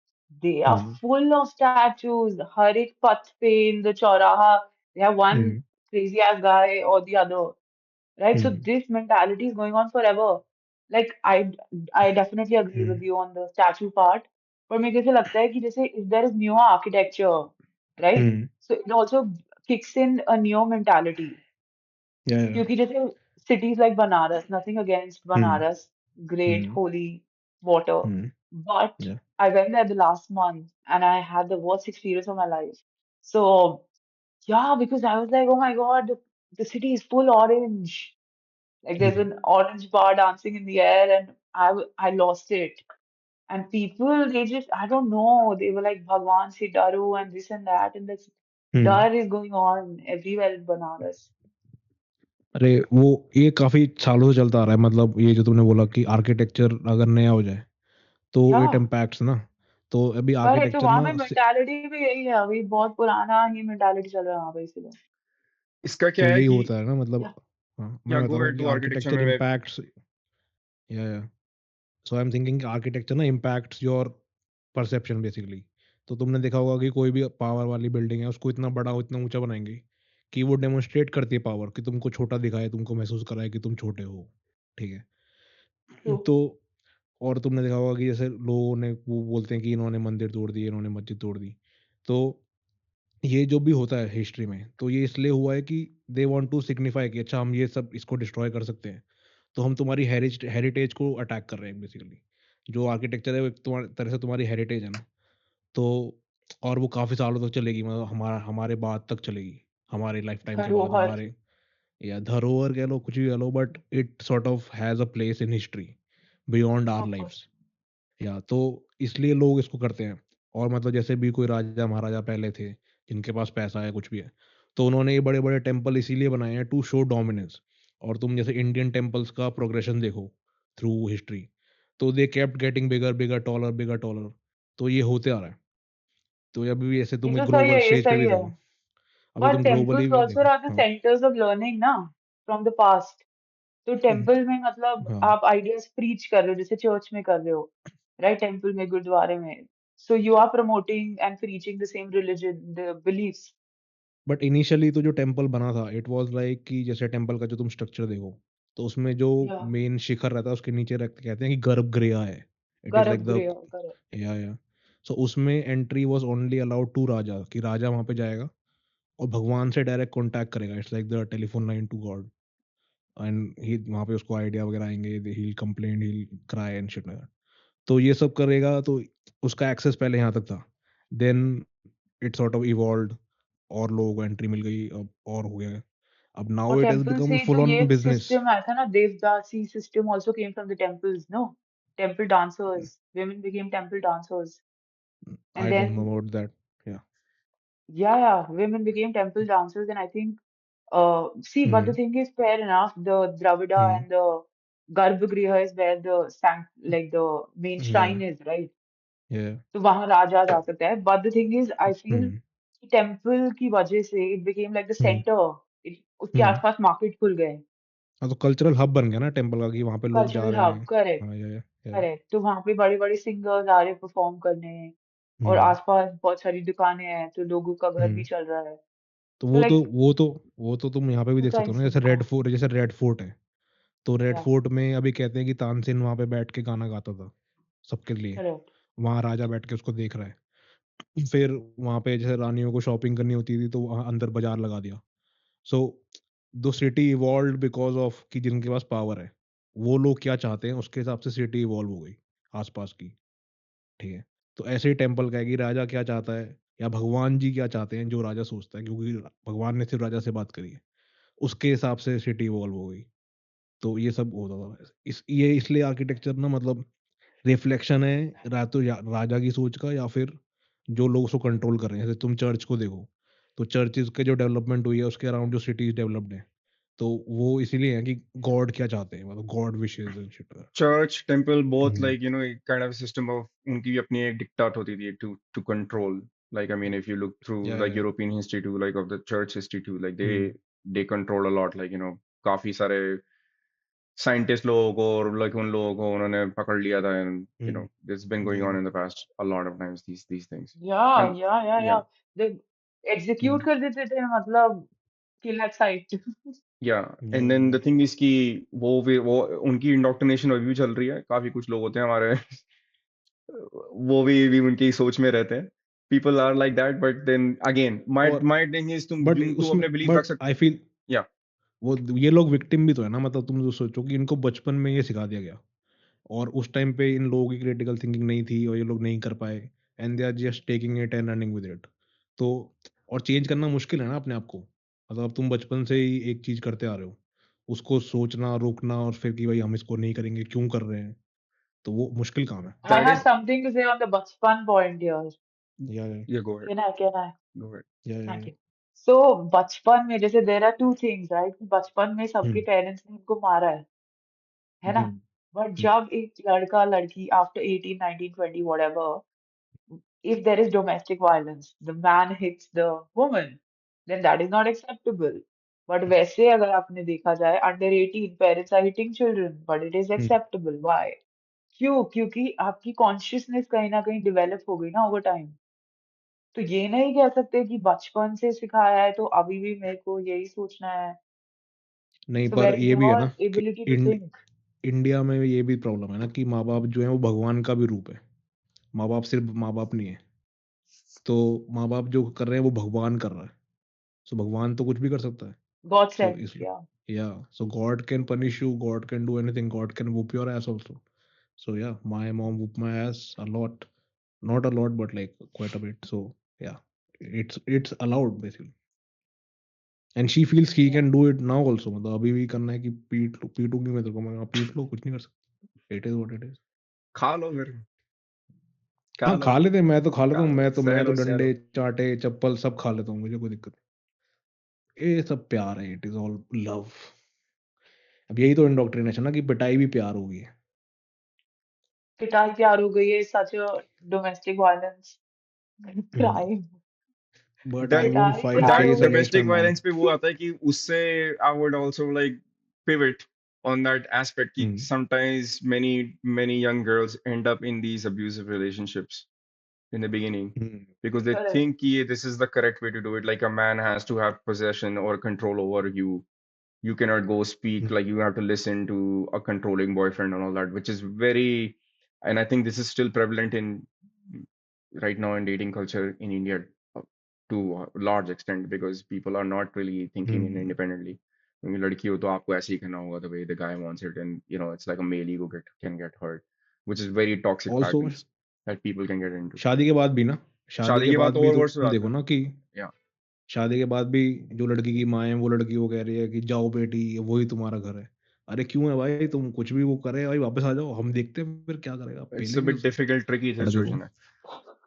they are hmm, full of statues. Har ek path pe in the Chauraha, they have one hmm, crazy ass guy or the other, right? So hmm, this mentality is going on forever. Like I definitely agree with hmm, you on the statue part, पर मुझे ऐसे लगता है कि जैसे if there is newer architecture, right? Hmm, So it also kicks in a newer mentality. या, क्योंकि जैसे cities like Banaras, nothing against hmm, Banaras, great hmm, holy water. Hmm, But Yeah. I went there the last month and I had the worst experience of my life. So yeah, because I was like, oh my God, the city is full orange. Like there's an orange bar dancing in the air, and I lost it. And people, they just, I don't know, they were like, Bhagwan se daro and this and that, and this Hmm. dar is going on everywhere in Banaras. अरे वो ये काफी सालों से चलता आ रहा है, मतलब ये जो तुमने बोला कि आर्किटेक्चर अगर नया हो जाए तो इट Yeah, इम्पैक्ट्स ना, तो अभी करेक्ट। तो आर्किटेक्चर वहां ना पे मेंटालिटी भी यही है, अभी बहुत पुराना ही मेंटालिटी चल रहा है वहां पे, इसलिए। इसका क्या तो है यही कि होता है ना, मतलब Yeah, हाँ या मैं बता गो रहा हूँ हेड कि टू आर्किटेक्चर आर्किटेक्चर में इम्पैक्ट्स, या सो आई एम थिंकिंग आर्किटेक्चर ना इम्पैक्ट्स योर परसेप्शन बेसिकली। तो तुमने देखा होगा कि कोई भी पावर वाली बिल्डिंग है उसको इतना बड़ा इतना ऊंचा बनाएंगे कि वो डेमोन्स्ट्रेट करती है पावर, कि तुमको छोटा दिखाए, तुमको महसूस कराए कि तुम छोटे हो, ठीक है। true. तो और तुमने देखा होगा कि जैसे लोगों ने वो बोलते हैं कि इन्होंने मंदिर तोड़ दिए, इन्होंने मस्जिद तोड़ दी, तो ये जो भी होता है हिस्ट्री में, तो ये इसलिए हुआ है कि दे वांट टू सिग्निफाई कि अच्छा हम ये सब इसको डिस्ट्रॉय कर सकते हैं, तो हम तुम्हारी हेरिटेज को अटैक कर रहे हैं बेसिकली। जो आर्किटेक्चर है वो एक तुम्हारी तरह से तुम्हारी हेरिटेज है ना, तो और वो काफ़ी सालों तक चलेगी, मतलब हमारे बाद तक चलेगी, हमारे लाइफ टाइम के बाद, धरोहर। हमारे या धरोहर कह लो, कुछ भी कह लो, but it sort of has a place in history beyond our of life's. Course. या तो इसलिए लोग इसको करते हैं। और मतलब जैसे भी कोई राजा महाराजा पहले थे जिनके पास पैसा है, कुछ भी है, तो उन्होंने ये बड़े बड़े टेम्पल इसीलिए बनाए हैं टू शो डोमिनेंस। और तुम जैसे इंडियन टेम्पल्स का प्रोग्रेशन देखो थ्रू हिस्ट्री, तो they kept getting bigger bigger taller bigger taller, तो ये होते आ रहा है। तो अभी भी ऐसे ये तुम तो सही ग्लोबल है, ये स्टेज पे सही भी है। देखो, अभी बट तुम ग्लोबली टेम्पल्स भी ऑल्सो देखो। आर द हाँ। सेंटर्स ऑफ लर्निंग ना, फ्रॉम द पास्ट। तो हम्म, टेम्पल में मतलब हाँ, आप आइडियाज प्रीच कर रहे हो, जैसे चर्च में कर रहे हो, राइट? टेम्पल में, गुरुद्वारे में। So you are promoting and preaching the same religion, the beliefs. But initially तो जो टेम्पल बना था इट वाज लाइक कि जैसे टेम्पल का जो तुम स्ट्रक्चर देखो, तो उसमें जो या मेन शिखर रहता है उसके नीचे रख कहते हैं कि गर्भगृह है। It is like the, garbhagriha, correct. Yeah so उसमें entry was only allowed to raja, कि राजा वहां पे जाएगा और भगवान से डायरेक्ट कांटेक्ट करेगा, it's like the telephone line to God. And he वहां पे उसको आइडिया वगैरह आएंगे, he will complain, he will cry and shit. तो ये सब करेगा, तो उसका एक्सेस पहले यहाँ तक था, then it sort of evolve और लोगों को एंट्री मिल गई, अब और हो गया। अब और now it has temple become से जो फुल ऑन ये बिजनेस। सिस्टम आया था ना, devadasi system also came from the temples, no? Temple dancers, women became temple dancers, and I don't then know about that. Yeah yeah, women became temple dancers, and I think see, but the hmm thing is, fair enough, the Dravida hmm and the Garbhagriha is where the like the main या shrine is, right? या तो वहां राजा जा सकता है, but the thing is, I feel हम्म कि temple की वजह से it became like the hmm center, उसके हम्म आसपास मार्केट खुल गए। हाँ, तो कल्चरल हब बन गया ना टेम्पल का, कि वहाँ पे लोग जा कल्चरल रहे हब, हैं। करेक्ट। हाँ, या करेक्ट, तो वहां पे बड़े बड़े सिंगर्स आ रहे परफॉर्म करने, और हम्म आसपास बहुत सारी दुकानें हैं, तो लोगों का घर भी हम्म चल रहा है। तो तो वो तो लाइक वो तो वो तो तुम यहाँ पे भी टू देख सकते हो साइड्स ना, टू जैसे इट। हाँ, रेड फोर्ट है, तो रेड या फोर्ट में अभी कहते हैं कि तानसेन वहाँ पे बैठ के गाना गाता था सबके लिए, करेक्ट। वहाँ राजा बैठ के उसको देख रहा है। फिर वहाँ पे जैसे रानियों को शॉपिंग करनी होती थी तो वहाँ अंदर बाजार लगा दिया। सो दो सिटी इवॉल्व बिकॉज ऑफ कि जिनके पास पावर है वो लोग क्या चाहते हैं उसके हिसाब से सिटी इवॉल्व हो गई आसपास की, ठीक है। तो ऐसे ही टेम्पल का है कि राजा क्या चाहता है या भगवान जी क्या चाहते हैं, जो राजा सोचता है, क्योंकि भगवान ने सिर्फ राजा से बात करी है, उसके हिसाब से सिटी इवॉल्व हो गई। तो ये सब होता था ये इसलिए आर्किटेक्चर ना, मतलब रिफ्लेक्शन है राजा की सोच का, या फिर जो लोग उसको कंट्रोल कर रहे हैं। जैसे तुम चर्च को देखो, तो चर्चेज के जो डेवलपमेंट हुई है उसके अराउंड जो सिटीज डेवलप्ड है, तो वो इसीलिए है कि गॉड क्या चाहते हैं, मतलब God wishes and shit. Church temple both hmm like kind of system of उनकी भी अपनी एक डिक्टाट होती थी to control like I mean if you look through yeah like European history to like of the church history to like hmm they control a lot like काफी सारे scientist लोगों को और लाइक उन लोगों को उन्होंने पकड़ लिया था and hmm this been going on hmm in the past a lot of times these things या and या yeah दे हम्म एग्जीक्यूट कर देते थे, मतलब किल एट साइट। yeah या and then the thing is कि वो उनकी इंडोक्ट्रिनेशन अभी भी चल रही है काफी कुछ लोग होते हैं हमारे वो भी उनकी सोच में रहते हैं people are like that but then again my और my thing is बट तू उसमें अपने बिलीफ रख बट सकते आई फील या वो ये लोग विक्टिम भी तो है ना, मतलब तुम जो सोचो कि इनको बचपन में ये सिखा दिया गया और उस टाइम पे इन लोगों की क्रिटिकल थिंकिंग नहीं थी और ये लोग नहीं कर पाए and they are just taking it and running with it. तो और चेंज करना मुश्किल है ना अपने आप को। मतलब अब तुम बचपन से ही एक चीज़ करते आ रहे हो, उसको सोचना, रोकना और फिर कि भाई हम इसको नहीं करेंगे, क्यों कर रहे हैं? तो वो मुश्किल काम है। I have Started. something to say on the Bachpan point here. या या Yeah, go ahead. Can I? Go ahead. या Thank you. So बचपन में जैसे there are two things, right? बचपन में सबके हुँ, पेरेंट्स ने उनको मारा है ना? हुँ, बट हुँ, जब एक लड़का लड़की after 18, 19, 20, whatever, if there is domestic violence, the man hits the woman, then that is not acceptable. But वैसे अगर आपने देखा जाए under 18 parents are hitting children, but it is hmm. acceptable. Why? क्यों? क्योंकि आपकी कॉन्शियसनेस कहीं ना कहीं डेवलप हो गई ना ओवर टाइम। तो ये नहीं कह सकते कि बचपन से सिखाया है तो अभी भी मेरे को यही सोचना है। नहीं, सो पर वेयर इज ये भी है योर ना कि एबिलिटी टू थिंक। इंडिया में ये भी प्रॉब्लम है ना कि माँ-बाप जो हैं वो भगवान का भी रूप है। माँ-बाप सिर्फ़ माँ-बाप नहीं है। तो माँ-बाप जो कर रहे हैं वो भगवान कर रहा है। सो भगवान तो कुछ भी कर सकता है। गॉड सो सेड इसलिए yeah yeah so God can punish you, God can do anything, God can whoop your ass also. So yeah, my mom whooped my ass a lot. Not a lot, but like quite a bit. So yeah, it's allowed basically. And she feels he can do it now also. मतलब अभी भी करना है कि पीटूँगी मैं तेरे को, मैं पीट लो, कुछ नहीं कर सकते। It is what it is. खा लो फिर। खा हाँ, लो। खा लेते हैं, मैं तो खा लेता खा हूँ, लो। मैं तो सह लो। डंडे, चाँटे, चप्पल सब खा लेता हूँ, मुझे कोई दिक्कत नहीं। ये सब प्यार है, इट इज़ ऑल लव। अब यही तो इंडोक्ट्रिनेशन है ना कि पिटाई भी प्यार होगी। पिटाई प्यार हो गई है सच अ डोमेस्टिक वायलेंस हुँ, crime. But I That won't पिटाई फाइट प्यार that हो केस गई है। Against my domestic mom. violence पे वो आता है कि उससे I would also like pivot on that aspect कि हुँ, sometimes many young girls end up in these abusive relationships in the beginning hmm, because they correct. think कि this is the correct way to do it. Like a man has to have possession or control over you. You cannot go speak, hmm, like you have to listen to a controlling boyfriend and all that, which is very, and I think this is still prevalent in right now in dating culture in India uh, to a large extent because people are not really thinking hmm. independently. क्योंकि लड़की हो तो आपको ऐसे ही करना होगा the way the guy wants it, and you know it's like a male ego can get hurt, which is very toxic also patterns that people can get into. शादी के बाद भी ना, शादी शादी के के बाद बाद तो भी और वर्ष हो तुम जाता देखो है। ना कि Yeah. शादी के बाद भी जो लड़की की माँ है, वो लड़की को कह रही है कि जाओ बेटी, वही तुम्हारा घर है। अरे क्यों है भाई? तुम कुछ भी वो करे भाई, वापस आ जाओ, हम देखते हैं फिर क्या करेगा, It's a पेलेंगे bit उसे difficult, tricky लड़के को। situation है।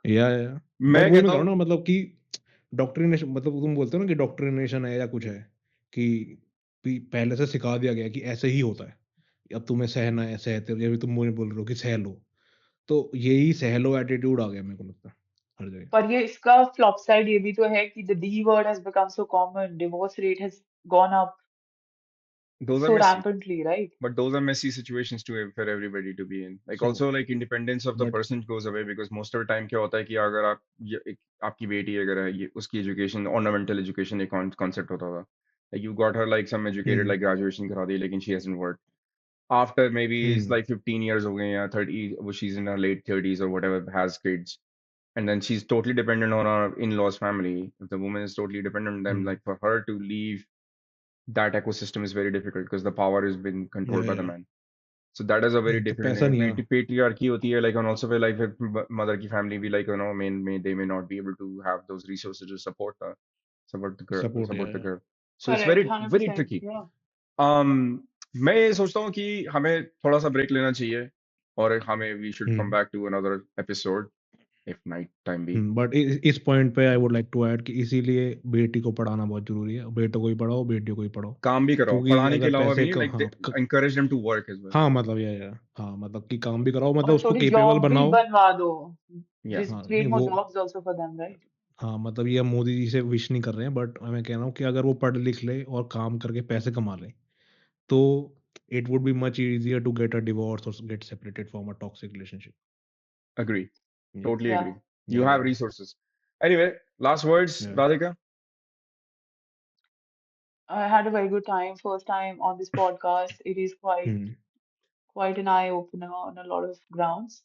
या बट मैं वही मैं कहता कह रहा हूँ हूँ ना, मतलब कि डॉक्ट्रिनेशन, मतलब तुम बोलते हो ना कि डॉक्ट्रिनेशन है या कुछ है कि पहले से सिखा दिया गया है कि ऐसे ही होता है, अब तुम्हें सहना है, सहते हो, या भी तुम मुझे बोल रहे हो कि सह लो, तो यही सह लो एटीट्यूड आ गया मेरे को लगता है हर जगह। पर ये इसका फ्लॉप साइड ये भी तो है कि the D word has become so common, divorce rate has gone up those are so messy. rampantly, right? But those are messy situations to for everybody to be in. Like so also like independence of the but person goes away because most of the time क्या होता है कि अगर आप आपकी बेटी अगर है ये उसकी education ornamental education एक concept होता था, like you got her like some educated hmm like graduation करा दी लेकिन she hasn't worked after maybe it's hmm like 15 years हो गए या 30 well, she's in her late 30s or whatever, has kids, and then she's totally dependent on her in-laws family. If the woman is totally dependent on them, hmm like for her to leave that ecosystem is very difficult because the power has been controlled by the या man. So that is a very तो difficult पैसा thing. नहीं है ना। Patriarchy होती है, like, and also feel like if mother की family भी like, you know, they may not be able to have those resources to support the girl, support support the या girl. So it's Correct, very very 100%. tricky. Yeah. मैं ये सोचता हूँ कि हमें थोड़ा सा ब्रेक लेना चाहिए और हमें we should come hmm back to another episode if night time be. But इस पॉइंट पे I would like to add कि इसीलिए बेटी को पढ़ाना बहुत जरूरी है, बेटों को ही पढ़ाओ, बेटियों को ही पढ़ाओ, काम भी कराओ, क्योंकि पढ़ाने के अगर अलावा पैसे भी का like they encourage them to work as well. हाँ मतलब या हाँ मतलब कि काम भी कराओ, मतलब और उसको थोड़ी केपेबल जॉब भी बनाओ। बनवा दो। Yeah. Just हाँ नहीं create more वो jobs also for them, right? हाँ मतलब ये हम मोदी जी से विश नहीं कर रहे हैं, बट मैं कह रहा हूँ कि अगर वो पढ़ लिख ले और काम करके पैसे कमा ले, तो it would be much easier to get a divorce और get separated from a toxic relationship. Agree. Yeah Totally Yeah. agree. You या have resources. Anyway, last words, या Radhika. I had a very good time, first time on this podcast. It is hmm quite an eye opener on a lot of grounds.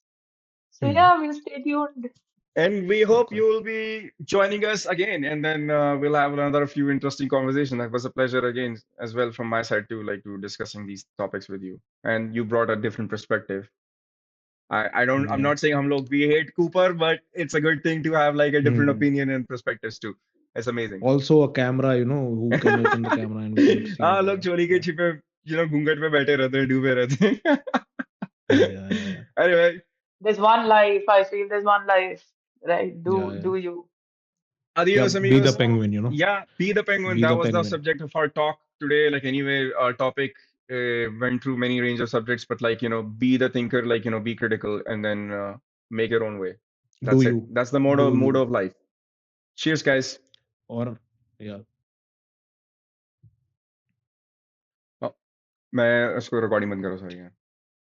So hmm yeah, we'll stay tuned. And we hope okay you will be joining us again, and then we'll have another few interesting conversations. That was a pleasure again, as well from my side too, like to discussing these topics with you. And you brought a different perspective. I'm Yeah. not saying we hate Cooper, but it's a good thing to have like a different Hmm. opinion and perspectives too. It's amazing. Also a camera, who can open the camera and we can see हाँ, whatever. लोग चोली के छिपे घूंघट पे बैठे रहते हैं, डूबे रहते हैं. Yeah. Anyway, There's one life. I feel there's one life, right? Yeah. Do you? Yeah. adios Be the amigos. penguin, Yeah, be the penguin. Be That the was the penguin. subject of our talk today. Like anyway, our topic went through many range of subjects, but like be the thinker, like be critical, and then make your own way. Do That's it. you. That's the Do motto you. of life. Cheers, guys. Or, yeah. मैं उसको recording बंद करो, sorry यार.